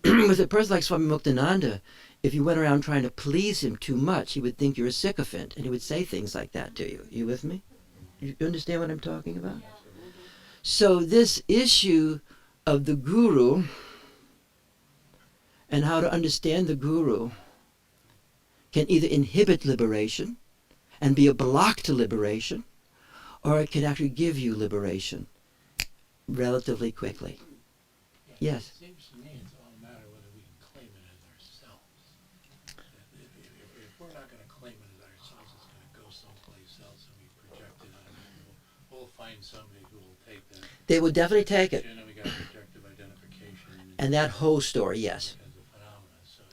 With a person like Swami Muktananda, if you went around trying to please him too much, he would think you're a sycophant, and he would say things like that to you. You with me? You understand what I'm talking about? So this issue of the Guru and how to understand the Guru can either inhibit liberation and be a block to liberation, or it can actually give you liberation relatively quickly. Yes? It seems to me it's all a matter whether we can claim it as ourselves. If we're not going to claim it as ourselves, it's going to go someplace else and we project it on it. We'll find somebody who will take that. They will definitely take it. And then we got projective identification. And that whole story, yes. As a phenomena. So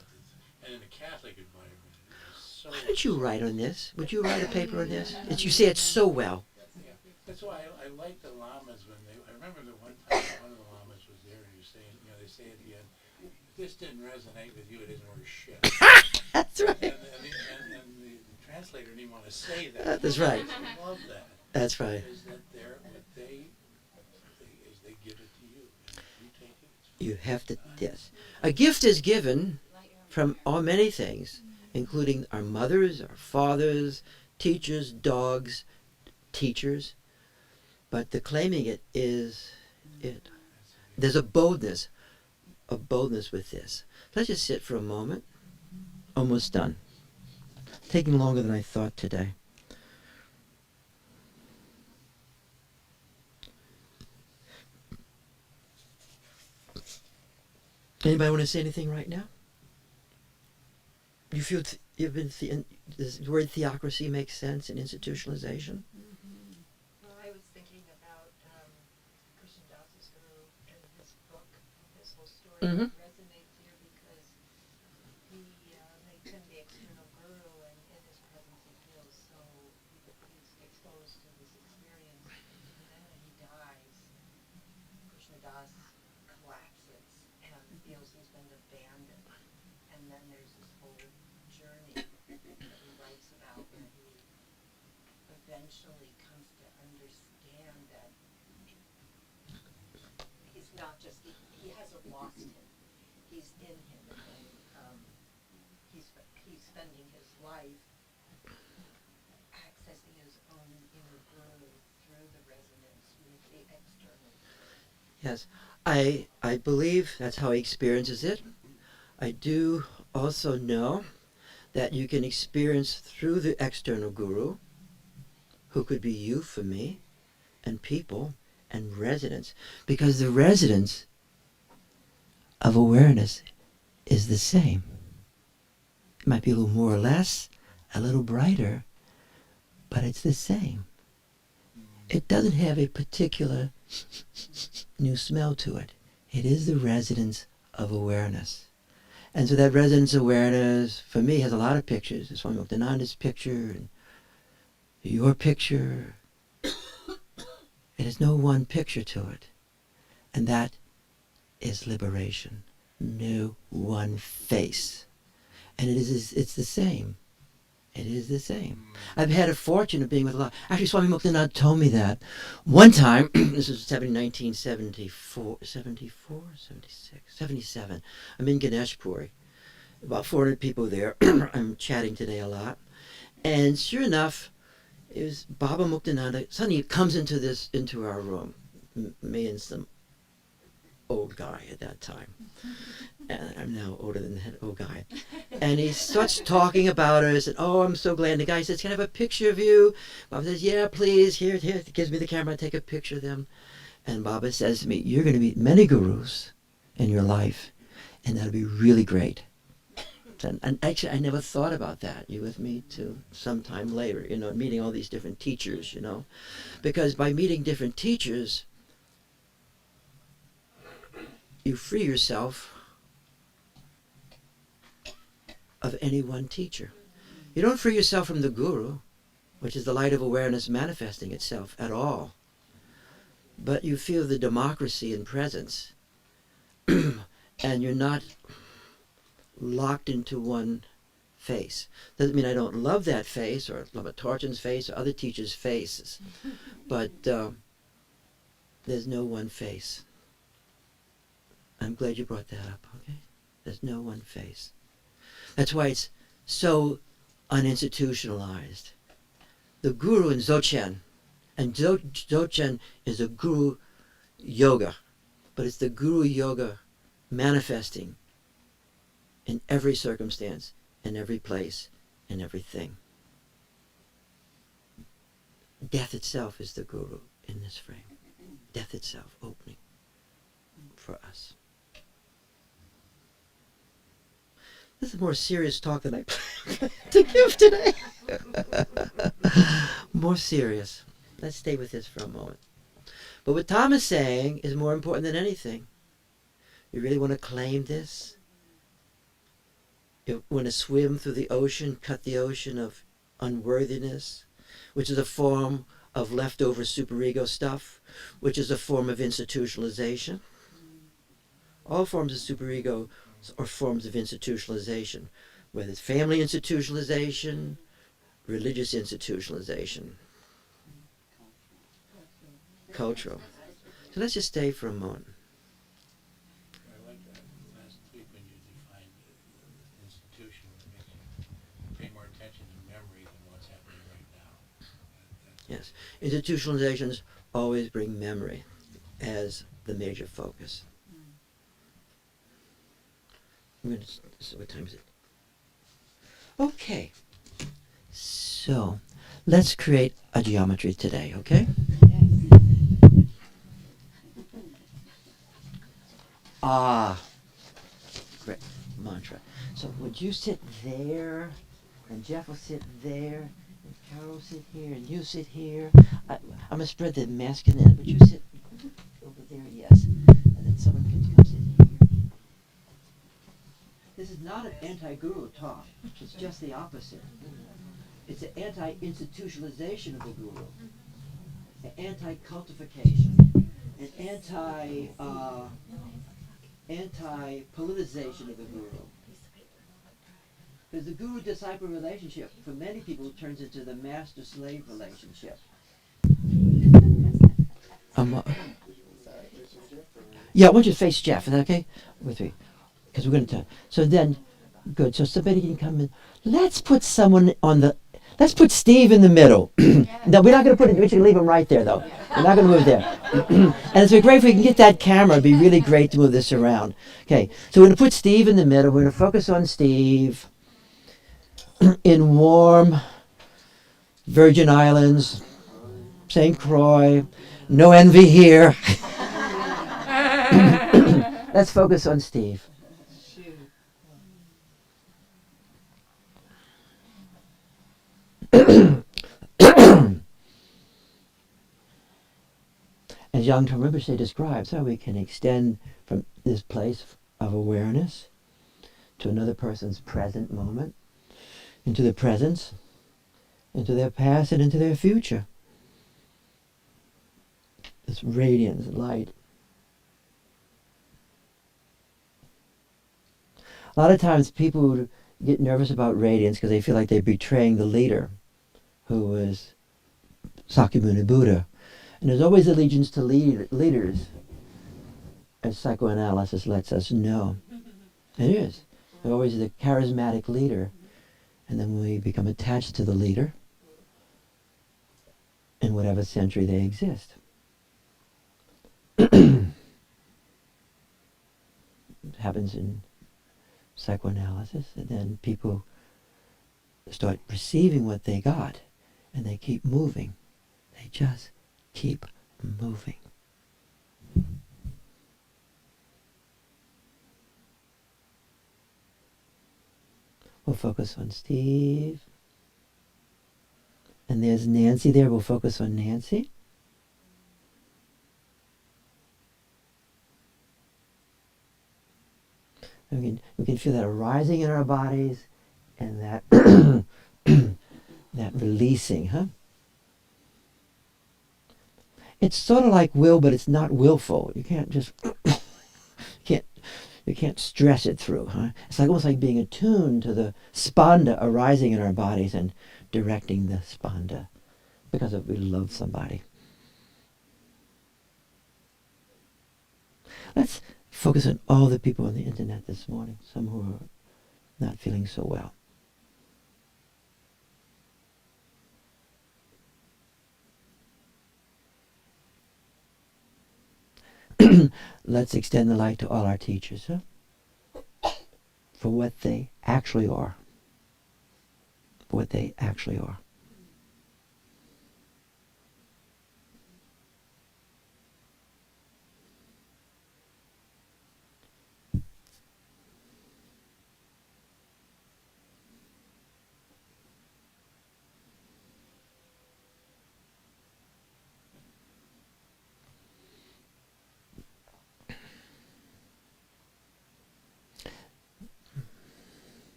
and in the Catholic environment, it's so... Why don't you write on this? Would you write a paper on this? You say it so well. Yeah, that's why I like the lamas when they... I remember the one time one of the lamas was there and he was saying, they say at the end, if this didn't resonate with you, it isn't worth shit. That's right. And the translator didn't even want to say that. That's right. I love that. That's right. Is that they give it to you. And you take it. You have to, yes. A gift is given from all many things, including our mothers, our fathers, teachers, dogs, teachers. But the claiming it is it. There's a boldness with this. Let's just sit for a moment. Almost done. Taking longer than I thought today. Anybody want to say anything right now? You feel the word theocracy makes sense in institutionalization? Well, I was thinking about Krishna Das's guru and his book, his whole story resonates here because he made him the external guru, and in his presence he feels so, he's exposed to this experience, and then when he dies, Krishna Das collapses and feels he's been abandoned, and then there's this whole journey that he writes about where he eventually comes to understand that he's not just, he hasn't lost him, he's in him, and he's spending his life accessing his own inner guru through the resonance with the external. Yes. I believe that's how he experiences it. I do also know that you can experience through the external guru, who could be you for me, and people, and residents, because the residence of awareness is the same. It might be a little more or less, a little brighter, but it's the same. It doesn't have a particular new smell to it. It is the residence of awareness. And so that residence awareness, for me, has a lot of pictures. There's Swami Muktananda's picture, and your picture. It has no one picture to it. And that is liberation. No one face. And it's the same. It is the same. I've had a fortune of being with a lot. Actually, Swami Muktananda told me that one time. This was 1974, 74, 76, 77. I'm in Ganeshpuri. About 400 people there. I'm chatting today a lot. And sure enough, it was Baba Muktananda. Suddenly he comes into our room. Me and some old guy at that time. And I'm now older than that old guy. And he starts talking about us, and I'm so glad. And the guy says, can I have a picture of you? Baba says, yeah, please. Here, he gives me the camera, I take a picture of them. And Baba says to me, you're going to meet many gurus in your life, and that'll be really great. And actually, I never thought about that. You with me too? Sometime later, meeting all these different teachers, because by meeting different teachers, you free yourself of any one teacher. You don't free yourself from the guru, which is the light of awareness manifesting itself at all. But you feel the democracy in presence, and you're not locked into one face. Doesn't mean I don't love that face, or love a Tarchan's face, or other teachers' faces, but there's no one face. I'm glad you brought that up, okay? There's no one face. That's why it's so uninstitutionalized. The guru in Dzogchen, and Dzogchen is a guru yoga, but it's the guru yoga manifesting in every circumstance, in every place, in everything. Death itself is the guru in this frame. Death itself opening for us. This is a more serious talk than I planned to give today. More serious. Let's stay with this for a moment. But what Tom is saying is more important than anything. You really want to claim this? You want to swim through the ocean, cut the ocean of unworthiness, which is a form of leftover superego stuff, which is a form of institutionalization. All forms of superego are forms of institutionalization, whether it's family institutionalization, religious institutionalization, cultural. So let's just stay for a moment. I like that last week when you defined the institution, it makes you pay more attention to memory than what's happening right now. Yes, institutionalizations always bring memory as the major focus. So what time is it? Okay. So, let's create a geometry today, okay? Great mantra. So would you sit there, and Jeff will sit there, and Carol will sit here, and you sit here. I'm going to spread the masculine. Would you sit over there? Yes. And then someone can come sit here. This is not an anti-guru talk. It's just the opposite. It's an anti-institutionalization of the guru, an anti-cultification, an anti-politicization of the guru. Because the guru-disciple relationship, for many people, turns into the master-slave relationship. Yeah, I want you to face Jeff. Is that okay? With me. Because we're going to. So then, good. So somebody can come in. Let's put someone on the. Let's put Steve in the middle. No, we're not going to put it. We should leave him right there, though. We're not going to move there. And it's great if we can get that camera. It'd be really great to move this around. Okay. So we're going to put Steve in the middle. We're going to focus on Steve in warm Virgin Islands, St. Croix. No envy here. Let's focus on Steve. As Yang Tom Rinpoche describes, how we can extend from this place of awareness to another person's present moment, into the presence, into their past, and into their future. This radiance, light. A lot of times people get nervous about radiance because they feel like they're betraying the leader, who was Sakyamuni Buddha. And there's always allegiance to leaders, as psychoanalysis lets us know. It is. There's always the charismatic leader. And then we become attached to the leader in whatever century they exist. It happens in psychoanalysis, and then people start perceiving what they got, and they keep moving. They just keep moving. We'll focus on Steve. And there's Nancy there. We'll focus on Nancy. We can feel that arising in our bodies and that that releasing, huh? It's sort of like will, but it's not willful. You can't just you can't stress it through, huh? It's like almost like being attuned to the spanda arising in our bodies and directing the spanda because we love somebody. Let's focus on all the people on the internet this morning, some who are not feeling so well. Let's extend the light to all our teachers, huh? For what they actually are. For what they actually are.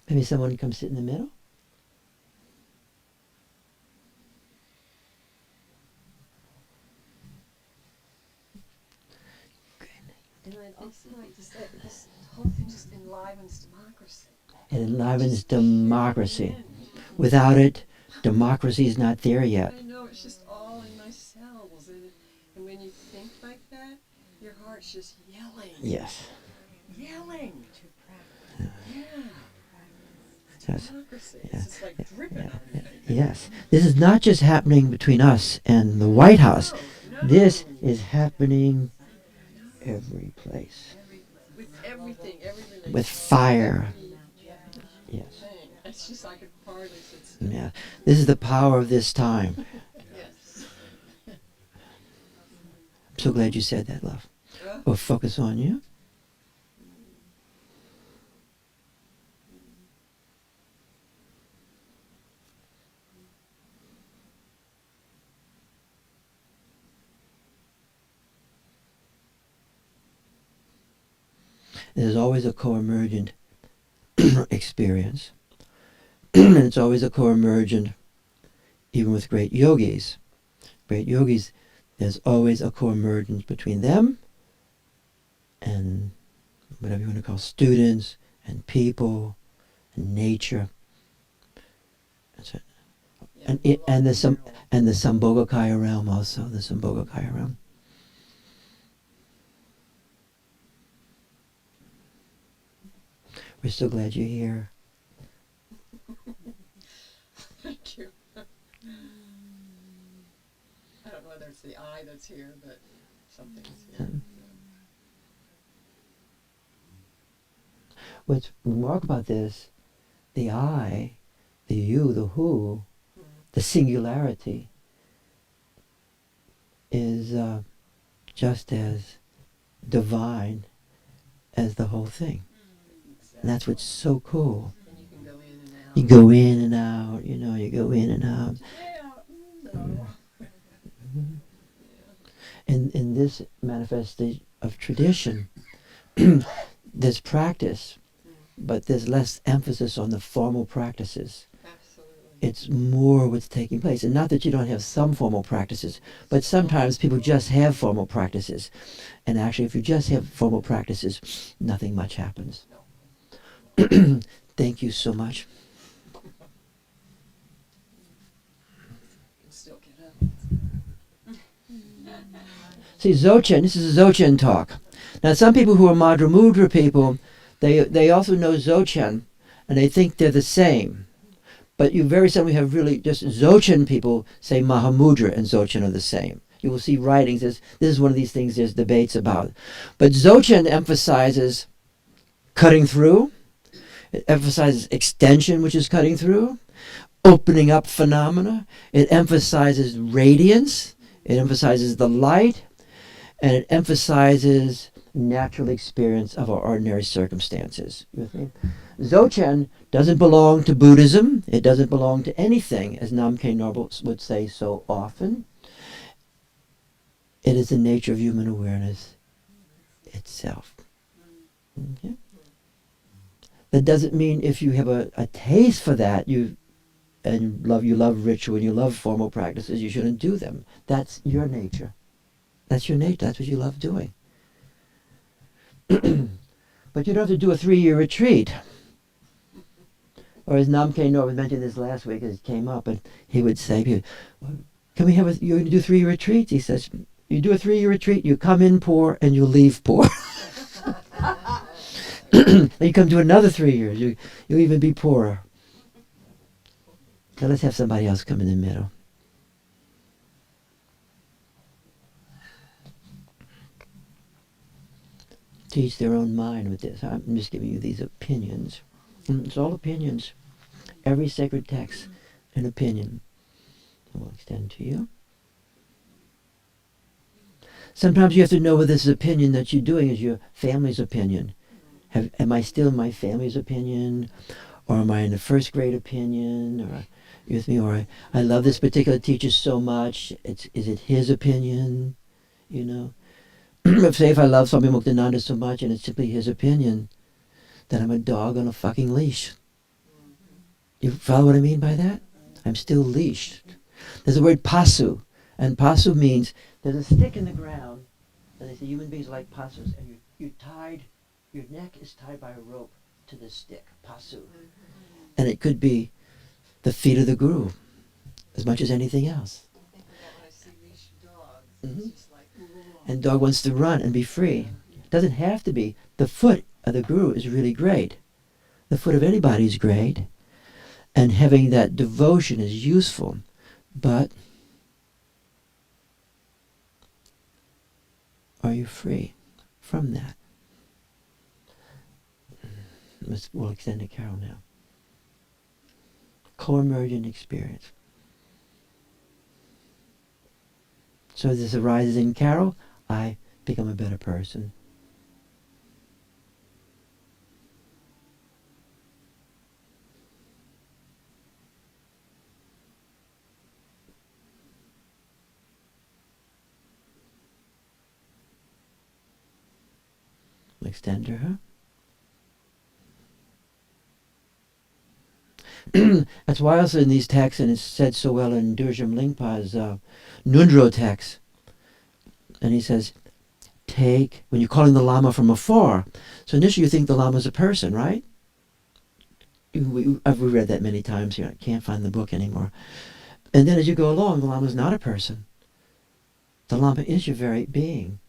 Maybe someone come sit in the middle. And I'd also like to say that this whole thing just enlivens democracy. It enlivens democracy. Without it, democracy is not there yet. I know, it's just all in my cells. And when you think like that, your heart's just yelling. Yes. Yelling. Yeah. Yes. Democracy. Yeah. It's just like dripping on me. Yes. This is not just happening between us and the White House. No. This is happening every place. With everything, every relationship. With fire. Yes. Thing. It's just I could hardly sit still. Yeah. This is the power of this time. Yes. I'm so glad you said that, love. We'll focus on you. There's always a co-emergent experience. And it's always a co-emergent, even with great yogis. Great yogis, there's always a co-emergence between them and whatever you want to call students and people and nature. That's it. And the Sambhogakaya realm also, the Sambhogakaya realm. We're so glad you're here. Thank you. I don't know whether it's the I that's here, but something's here. What's remarkable about this, the I, the you, the who, the singularity, is just as divine as the whole thing. And that's what's so cool. And you can go in and out. You go in and out, you go in and out. In this manifestation of tradition, there's practice, but there's less emphasis on the formal practices. Absolutely. It's more what's taking place. And not that you don't have some formal practices, but sometimes people just have formal practices. And actually, if you just have formal practices, nothing much happens. Thank you so much. Can still get up. See, Dzogchen, this is a Dzogchen talk. Now, some people who are Madhya Mudra people, they also know Dzogchen, and they think they're the same. But you very seldom have really just Dzogchen people say Mahamudra and Dzogchen are the same. You will see writings, this is one of these things there's debates about. But Dzogchen emphasizes cutting through. It emphasizes extension, which is cutting through. Opening up phenomena. It emphasizes radiance. It emphasizes the light. And it emphasizes natural experience of our ordinary circumstances. You with me? Dzogchen doesn't belong to Buddhism. It doesn't belong to anything, as Namkhe Norbu would say so often. It is the nature of human awareness itself. Okay? That doesn't mean if you have a taste for that, you love ritual and you love formal practices, you shouldn't do them. That's your nature. That's your nature. That's what you love doing. But you don't have to do a 3-year retreat. Or as Namkhe Norbu mentioned this last week, as it came up, and he would say, "Can we have you're going to do 3-year retreats?" He says, "You do a 3-year retreat, you come in poor and you leave poor." Then you come to another 3 years, you'll even be poorer. So let's have somebody else come in the middle. To each their own mind with this. I'm just giving you these opinions. It's all opinions. Every sacred text, an opinion. I will extend to you. Sometimes you have to know whether this opinion that you're doing is your family's opinion. Am I still in my family's opinion? Or am I in the first grade opinion? Or you with me? Or I love this particular teacher so much. Is it his opinion? You know? Say if I love Swami Muktananda so much and it's simply his opinion, then I'm a dog on a fucking leash. You follow what I mean by that? I'm still leashed. There's the word pasu. And pasu means there's a stick in the ground. And they say human beings are like pasus. And you're tied, your neck is tied by a rope to the stick, pasu. And it could be the feet of the guru as much as anything else. I think about when I see leashed dogs, Mhm. it's just like, And dog wants to run and be free. It doesn't have to be. The foot of the guru is really great. The foot of anybody is great. And having that devotion is useful. But are you free from that? We'll extend to Carol now. Co-emergent experience. So this arises in Carol, I become a better person. Extend to her. That's why also in these texts, and it's said so well in Durjam Lingpa's Nundro text, and he says, when you're calling the Lama from afar, so initially you think the Lama's a person, right? I've read that many times here. I can't find the book anymore. And then as you go along, the Lama's not a person. The Lama is your very being.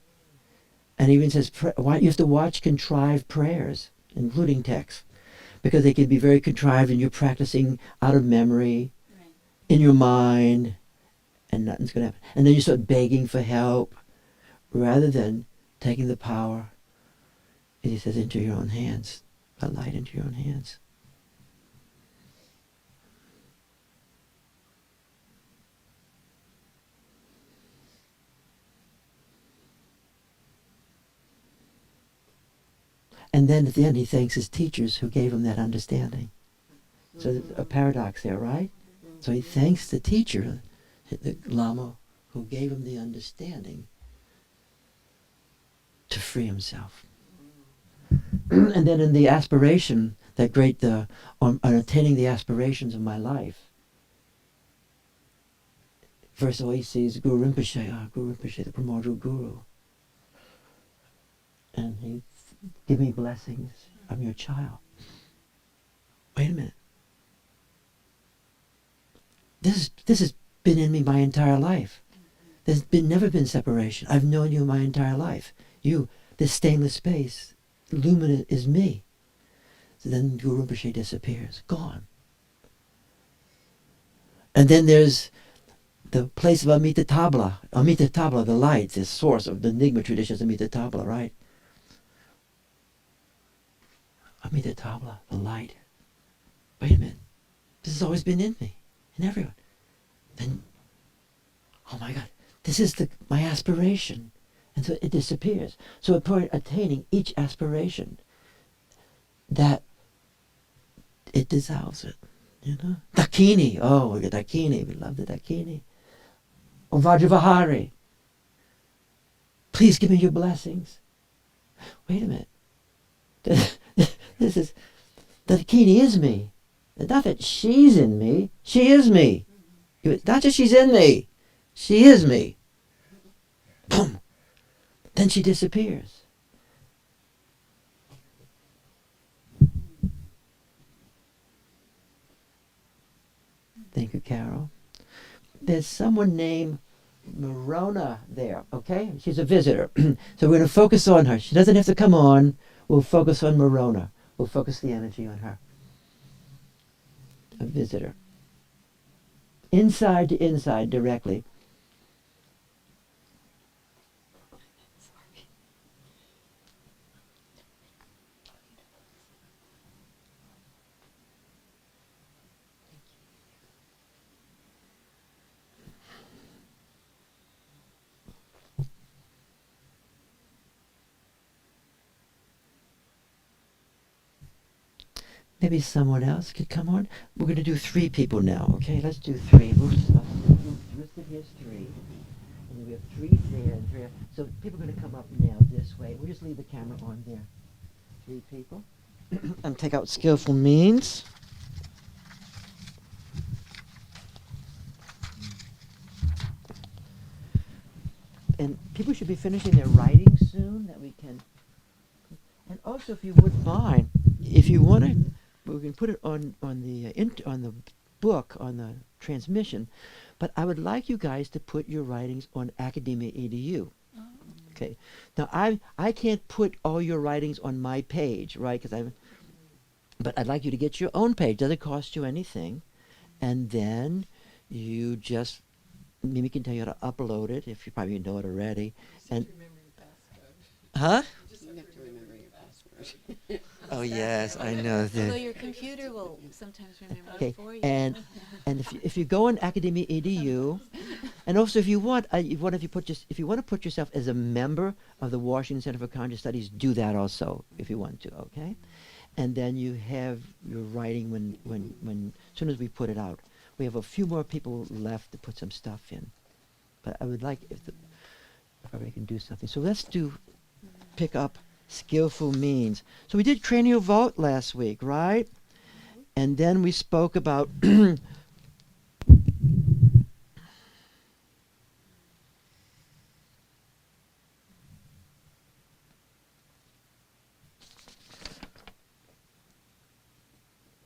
And he even says, why you have to watch contrived prayers, including texts, because they can be very contrived and you're practicing out of memory, Right. in your mind, and nothing's going to happen. And then you start begging for help, rather than taking the power, as he says, into your own hands, the light into your own hands. And then at the end he thanks his teachers who gave him that understanding. So there's a paradox there, right? So he thanks the teacher, the Lama, who gave him the understanding to free himself. And then in the aspiration, that great, on attaining the aspirations of my life, first of all he sees Guru Rinpoche, the primordial Guru. And he give me blessings. I'm your child. Wait a minute. This has been in me my entire life. There's never been separation. I've known you my entire life. You, this stainless space, luminous is me. So then Guru Rinpoche disappears, gone. And then there's the place of Amita Tabla. Amita Tabla, the light, the source of the Enigma traditions, Amita Tabla, right? Amita Tabla, the light. Wait a minute. This has always been in me, in everyone. Then, oh my God, this is my aspiration. And so it disappears. So upon attaining each aspiration, that it dissolves it. Dakini. Oh, we got Dakini. We love the Dakini. Oh, Vajravahari. Please give me your blessings. Wait a minute. This is, the Dakini is me. Not that she's in me. She is me. Not just she's in me. She is me. Boom. Then she disappears. Thank you, Carol. There's someone named Morona there, okay? She's a visitor. So we're going to focus on her. She doesn't have to come on. We'll focus on Morona. We'll focus the energy on her. A visitor. Inside to inside directly. Maybe someone else could come on. We're going to do 3 people now, okay? Let's do 3. Listed here's 3. And then we have 3 there and 3. So people are going to come up now this way. We'll just leave the camera on there. 3 people. And take out skillful means. And people should be finishing their writing soon that we can. And also, if you wouldn't mind, if you want to, we can put it on the book, on the transmission. But I would like you guys to put your writings on Academia EDU. Okay. Now I can't put all your writings on my page, right? But I'd like you to get your own page. Doesn't cost you anything, and then you just Mimi can tell you how to upload it if you probably know it already. And huh? You have to remember your password. Oh yes, I know Although that. your computer will sometimes remember Okay, it for you. and if you go on Academia EDU, and also if you want if you want to put yourself as a member of the Washington Center for Conscious Studies, do that also if you want to. Okay, and then you have your writing when as soon as we put it out. We have a few more people left to put some stuff in, but I would like if I can do something. So let's pick up skillful means. So we did cranial vault last week, right? And then we spoke about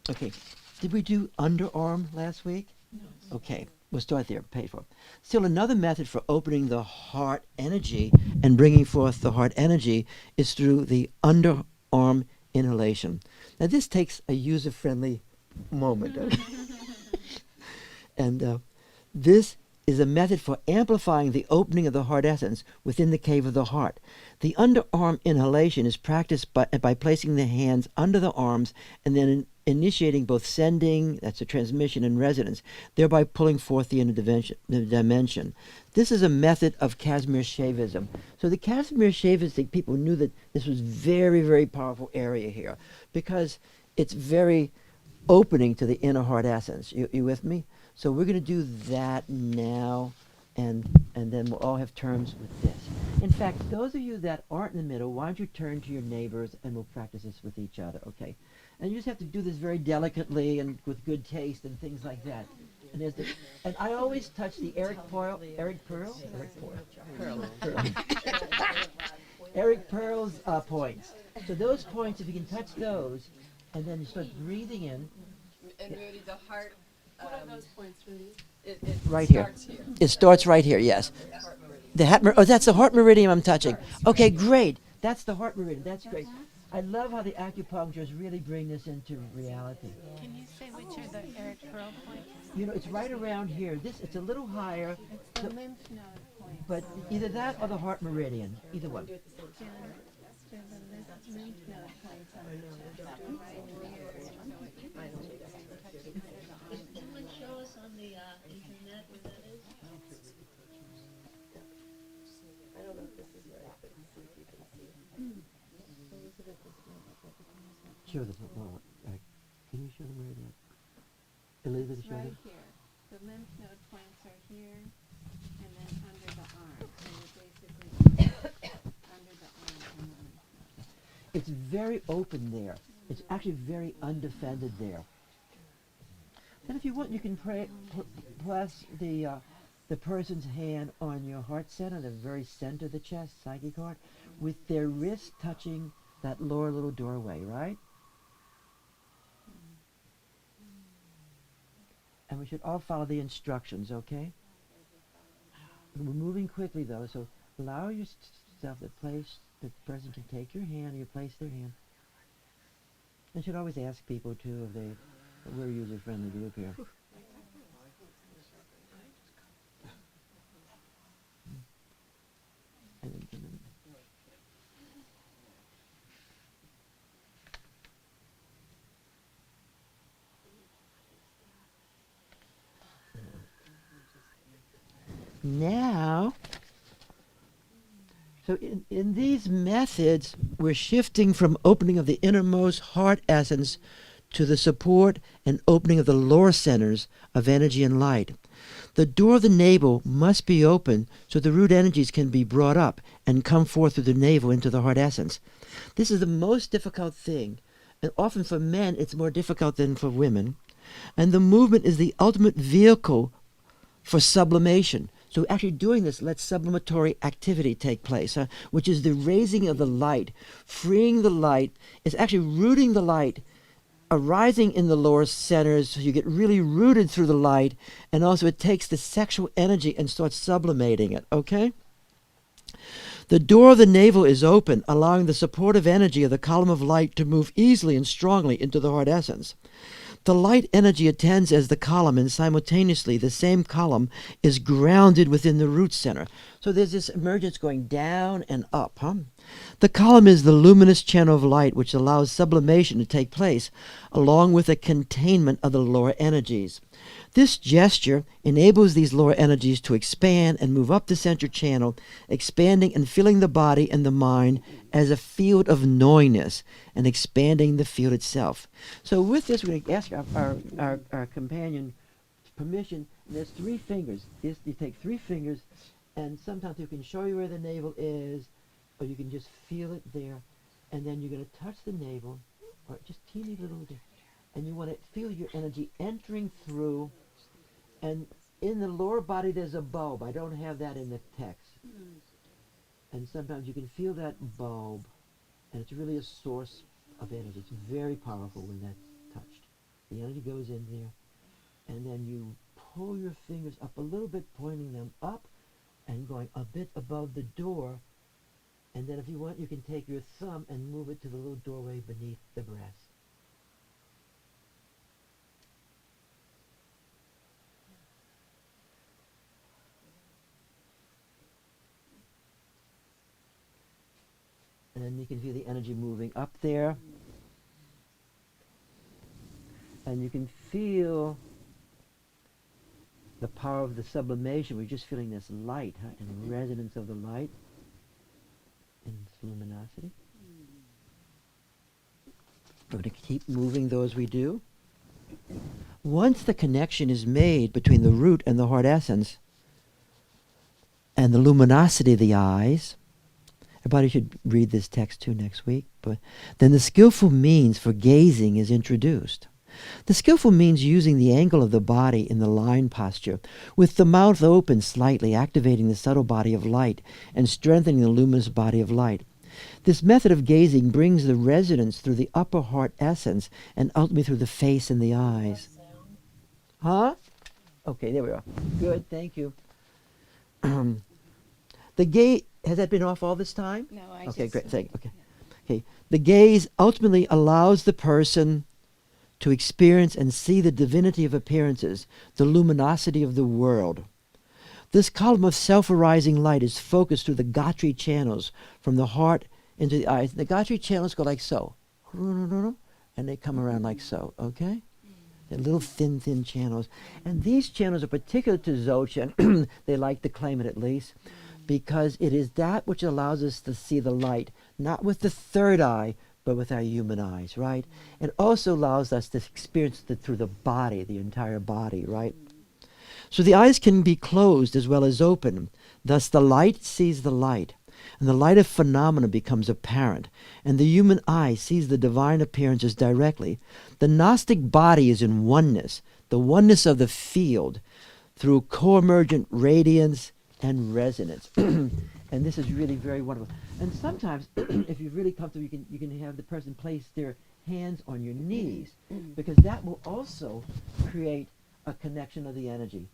okay. Did we do underarm last week? No. Okay. We'll start there. Paid for. Still, another method for opening the heart energy and bringing forth the heart energy is through the underarm inhalation. Now, this takes a user-friendly moment. And this is a method for amplifying the opening of the heart essence within the cave of the heart. The underarm inhalation is practiced by placing the hands under the arms and then initiating both sending, that's a transmission, and resonance, thereby pulling forth the inner dimension. This is a method of Kashmir Shaivism. So the Kashmir Shaivistic people knew that this was very, very powerful area here because it's very opening to the inner heart essence. You with me? So we're going to do that now, and then we'll all have terms with this. In fact, those of you that aren't in the middle, why don't you turn to your neighbors and we'll practice this with each other, okay? And you just have to do this very delicately and with good taste and things like that. And I always touch the Eric Pearl's points. So those points, if you can touch those, and then you start breathing in. And Rudy, the heart. What are those points, Rudy? It Right here. starts here. It starts right here, yes. That's the heart meridian I'm touching. Okay, great. That's the heart meridian. That's great. I love how the acupuncturists really bring this into reality. Can you say which are the Eric Pearl points? You know, it's right around here. It's a little higher. It's the lymph node point. But either that or the heart meridian. Either one. Lymph node points on the chest. Someone show us on the internet where that is? I don't know if this is right. show them. Can you show them where that? Elizabeth, It's show right them. here. The lymph node points are here, and then under the arm. So you're basically under the arm and the lymph node. It's very open there. It's actually very undefended there. And if you want, you can press the person's hand on your heart center, the very center of the chest, psychic heart, with their wrist touching that lower little doorway, right? And we should all follow the instructions, okay? We're moving quickly though, so allow yourself the place that the person can take your hand, you place their hand. And should always ask people too if we're a user-friendly group here. Now, so in these methods, we're shifting from opening of the innermost heart essence to the support and opening of the lower centers of energy and light. The door of the navel must be open so the root energies can be brought up and come forth through the navel into the heart essence. This is the most difficult thing, and often for men it's more difficult than for women. And the movement is the ultimate vehicle for sublimation. So actually doing this lets sublimatory activity take place, which is the raising of the light, freeing the light. It's actually rooting the light, arising in the lower centers, so you get really rooted through the light, and also it takes the sexual energy and starts sublimating it, okay? The door of the navel is open, allowing the supportive energy of the column of light to move easily and strongly into the heart essence. The light energy attends as the column, and simultaneously the same column is grounded within the root center. So there's this emergence going down and up. The column is the luminous channel of light which allows sublimation to take place, along with a containment of the lower energies. This gesture enables these lower energies to expand and move up the central channel, expanding and filling the body and the mind as a field of knowingness and expanding the field itself. So with this, we're going to ask our companion permission. There's 3 fingers. You take 3 fingers, and sometimes you can show you where the navel is, or you can just feel it there, and then you're going to touch the navel, or just teeny little bit, and you want to feel your energy entering through, and in the lower body there's a bulb. I don't have that in the text. And sometimes you can feel that bulb, and it's really a source of energy. It's very powerful when that's touched. The energy goes in there, and then you pull your fingers up a little bit, pointing them up and going a bit above the door. And then if you want, you can take your thumb and move it to the little doorway beneath the breast. And then you can feel the energy moving up there. And you can feel the power of the sublimation. We're just feeling this light, and the resonance of the light and its luminosity. We're going to keep moving though as we do. Once the connection is made between the root and the heart essence and the luminosity of the eyes, everybody should read this text too next week, but then the skillful means for gazing is introduced. The skillful means using the angle of the body in the line posture, with the mouth open slightly, activating the subtle body of light and strengthening the luminous body of light. This method of gazing brings the resonance through the upper heart essence and ultimately through the face and the eyes. Huh? Okay, there we are. Good, thank you. The gaze, has that been off all this time? No, I Okay, just... great, thank you. Okay. Okay. The gaze ultimately allows the person to experience and see the divinity of appearances, the luminosity of the world. This column of self-arising light is focused through the Gayatri channels from the heart into the eyes. The Gayatri channels go like so, and they come around like so, okay? They're little thin channels. And these channels are particular to Dzogchen. They like to claim it at least, because it is that which allows us to see the light, not with the third eye, but with our human eyes, right? It also allows us to experience it through the body, the entire body, right? So the eyes can be closed as well as open. Thus the light sees the light, and the light of phenomena becomes apparent, and the human eye sees the divine appearances directly. The Gnostic body is in oneness, the oneness of the field, through co-emergent radiance and resonance. And this is really very wonderful. And sometimes, if you're really comfortable, you can have the person place their hands on your knees, because that will also create a connection of the energy.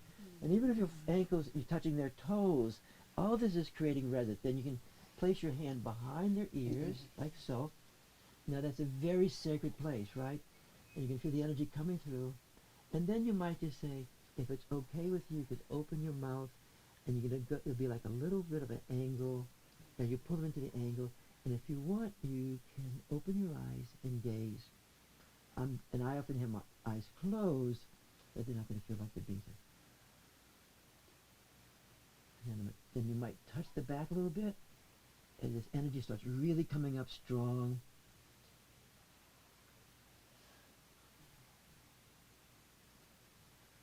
And even if your ankles, you're touching their toes, all this is creating resonance. Then you can place your hand behind their ears, like so. Now that's a very sacred place, right? And you can feel the energy coming through. And then you might just say, if it's okay with you, you could open your mouth, and you're gonna go, it'll be like a little bit of an angle, and you pull them into the angle. And if you want, you can open your eyes and gaze. And I often have my eyes closed, but they're not gonna feel like they're being there. And then you might touch the back a little bit, and this energy starts really coming up strong.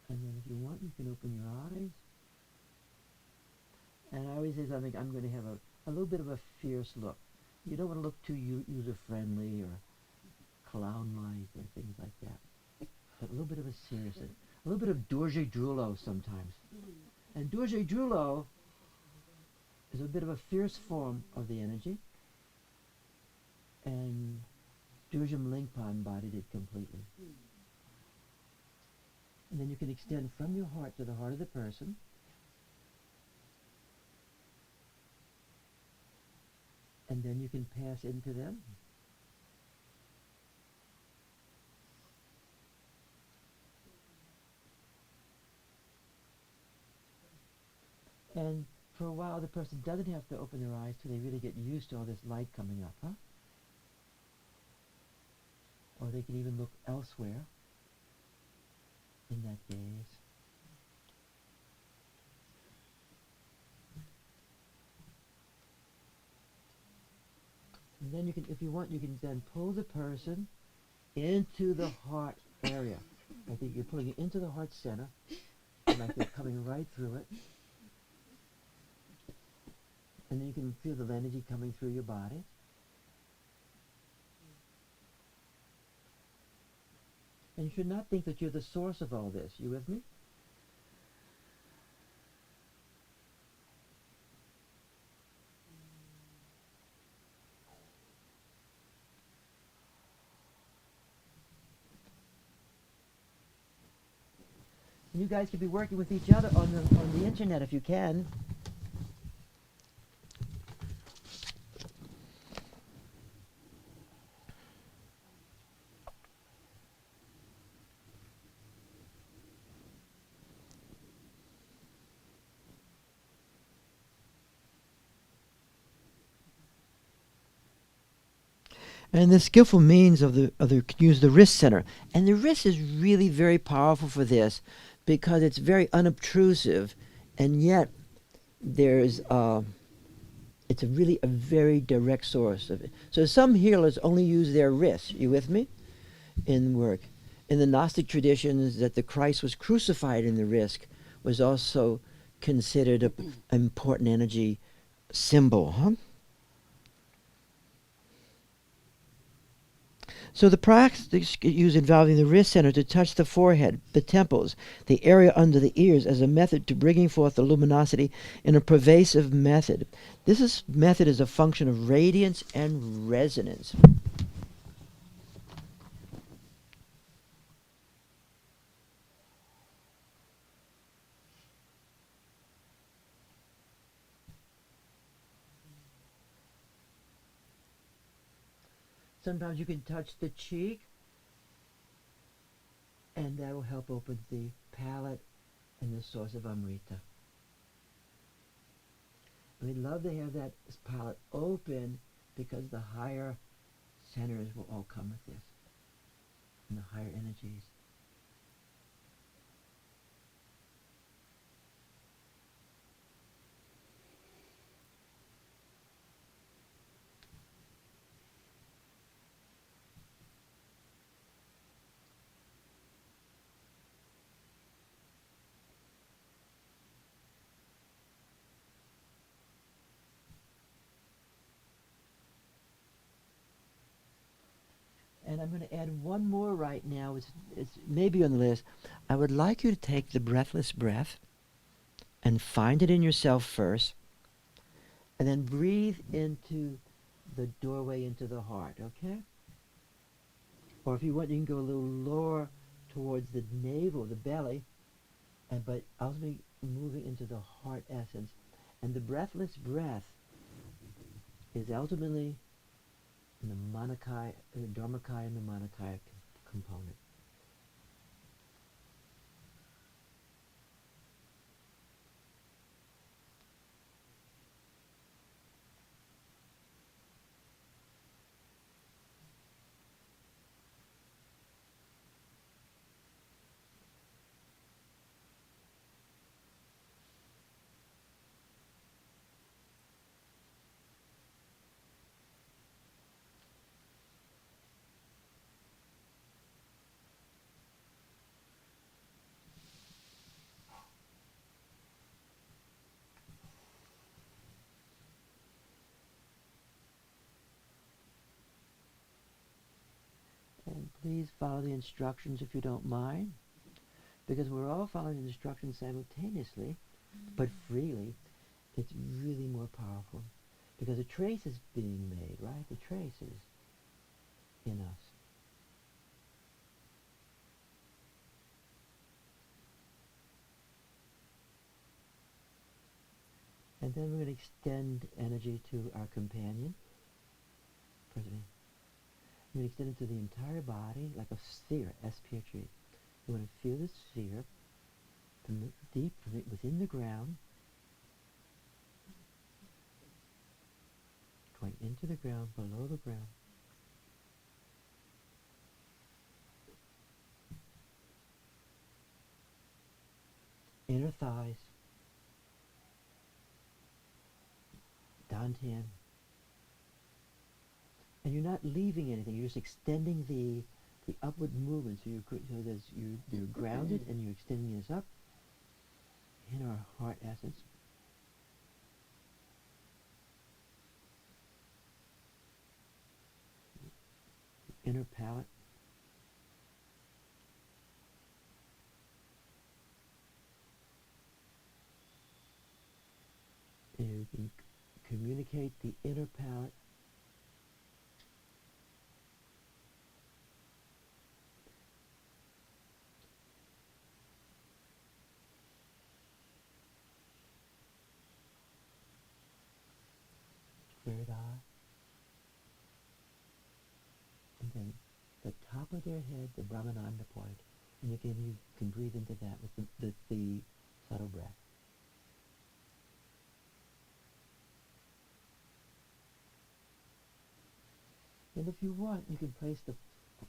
And then if you want, you can open your eyes. And I always say something, I'm going to have a little bit of a fierce look. You don't want to look too user-friendly or clown-like or things like that. But a little bit of a seriousness. A little bit of Dorje Drulo sometimes. And Dorje Drulo is a bit of a fierce form of the energy. And Durjam Lingpa embodied it completely. And then you can extend from your heart to the heart of the person. And then you can pass into them. And for a while, the person doesn't have to open their eyes till they really get used to all this light coming up, huh? Or they can even look elsewhere in that gaze. And then you can, if you want, you can then pull the person into the heart area. I think you're pulling it into the heart center, like they're coming right through it. And then you can feel the energy coming through your body. And you should not think that you're the source of all this. You with me? And you guys could be working with each other on the internet if you can. And the skillful means use the wrist center. And the wrist is really very powerful for this because it's very unobtrusive, and yet there's it's really a very direct source of it. So some healers only use their wrists. You with me? In work. In the Gnostic traditions, that the Christ was crucified in the wrist was also considered an important energy symbol, huh? So the practice used involving the wrist center to touch the forehead, the temples, the area under the ears as a method to bringing forth the luminosity in a pervasive method. This method is a function of radiance and resonance. Sometimes you can touch the cheek, and that will help open the palate and the source of Amrita. And we'd love to have that palate open because the higher centers will all come with this, and the higher energies. And I'm going to add one more right now. It's maybe on the list. I would like you to take the breathless breath and find it in yourself first, and then breathe into the doorway into the heart, okay? Or if you want, you can go a little lower towards the navel, the belly, but ultimately moving into the heart essence. And the breathless breath is ultimately in the Manakaya, Dharmakaya and the Manakaya component. And please follow the instructions if you don't mind, because we're all following the instructions simultaneously, but freely. It's really more powerful, because a trace is being made, right? The trace is in us. And then we're going to extend energy to our companion. President. We're going to extend it to the entire body, like a sphere, S-P-H-E. You want to feel the sphere from deep within the ground, going into the ground, below the ground. Inner thighs, dantian. And you're not leaving anything, you're just extending the upward movement. So you're grounded and you're extending this up in our heart essence. Inner palate. And you can communicate the inner palate third eye, and then the top of their head, the Brahmananda point, and again you can breathe into that with the subtle breath. And if you want, you can place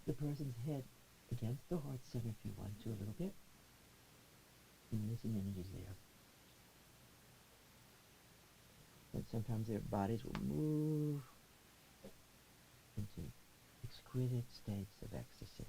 the person's head against the heart center if you want to a little bit. And listen, energy's there. But sometimes their bodies will move into exquisite states of ecstasy.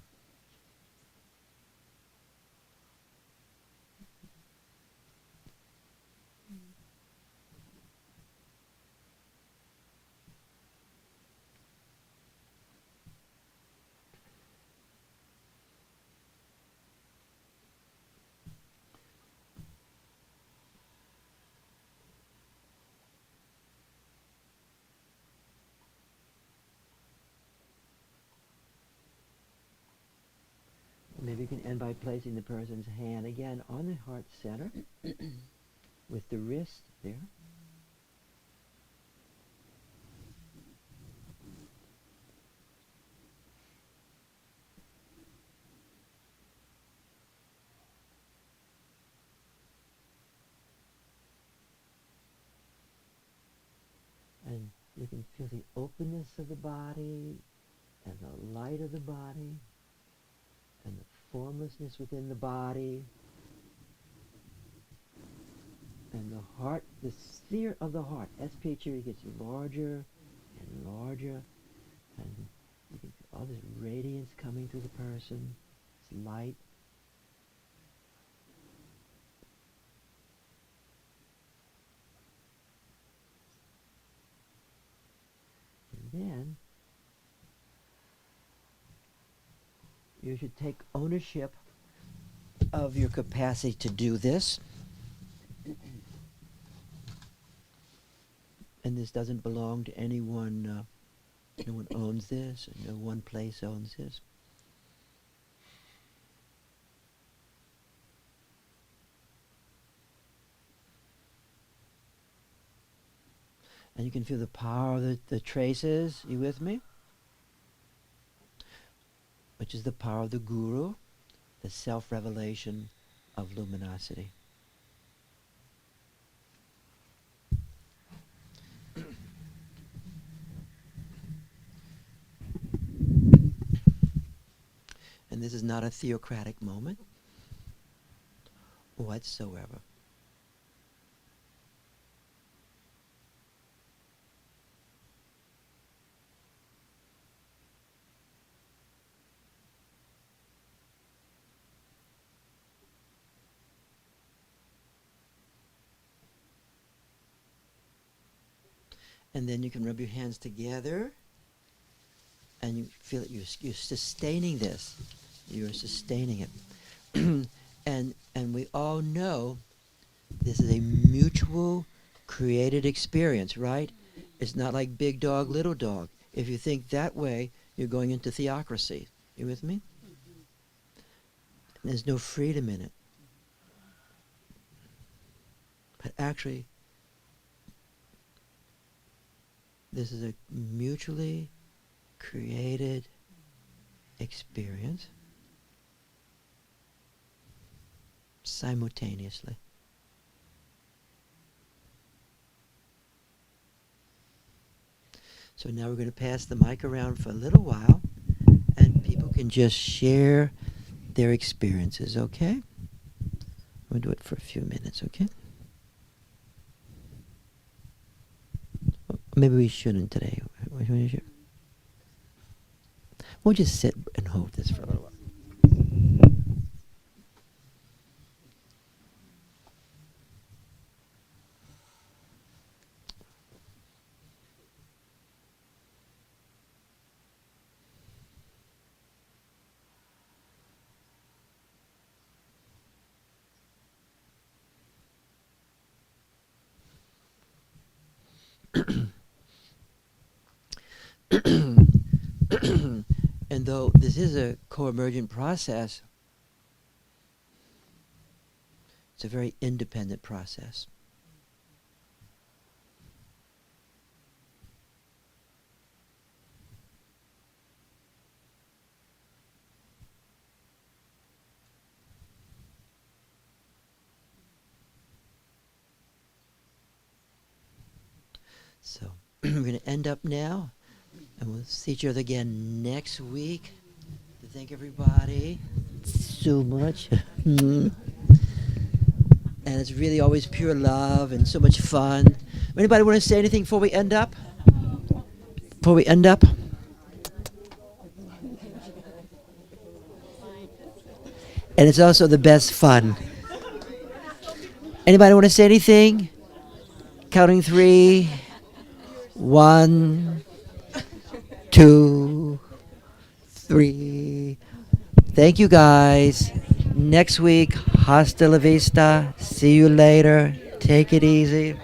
Maybe you can end by placing the person's hand again on the heart center with the wrist there. And you can feel the openness of the body and the light of the body and the formlessness within the body and the heart, the sphere of the heart. SPHE gets larger and larger, and you can feel all this radiance coming through the person, this light. And then You should take ownership of your capacity to do this. And this doesn't belong to anyone. No one owns this, and no one place owns this. And you can feel the power of the traces. You with me? Which is the power of the guru, the self-revelation of luminosity. And this is not a theocratic moment whatsoever. And then you can rub your hands together and you feel that you're sustaining this. You're sustaining it. and we all know this is a mutual created experience, right? It's not like big dog, little dog. If you think that way, you're going into theocracy. You with me? And there's no freedom in it. But actually, this is a mutually created experience simultaneously. So now we're going to pass the mic around for a little while, and people can just share their experiences, okay? We'll do it for a few minutes, okay? Well, maybe we shouldn't today. We'll just sit and hold this for a little while. And though this is a co-emergent process, it's a very independent process. So we're going to end up now, and we'll see each other again next week. Thank everybody so much. And it's really always pure love and so much fun. Anybody want to say anything before we end up? Before we end up? And it's also the best fun. Anybody want to say anything? Counting 3. 1, 2, 3. Thank you guys. Next week, hasta la vista. See you later. Take it easy.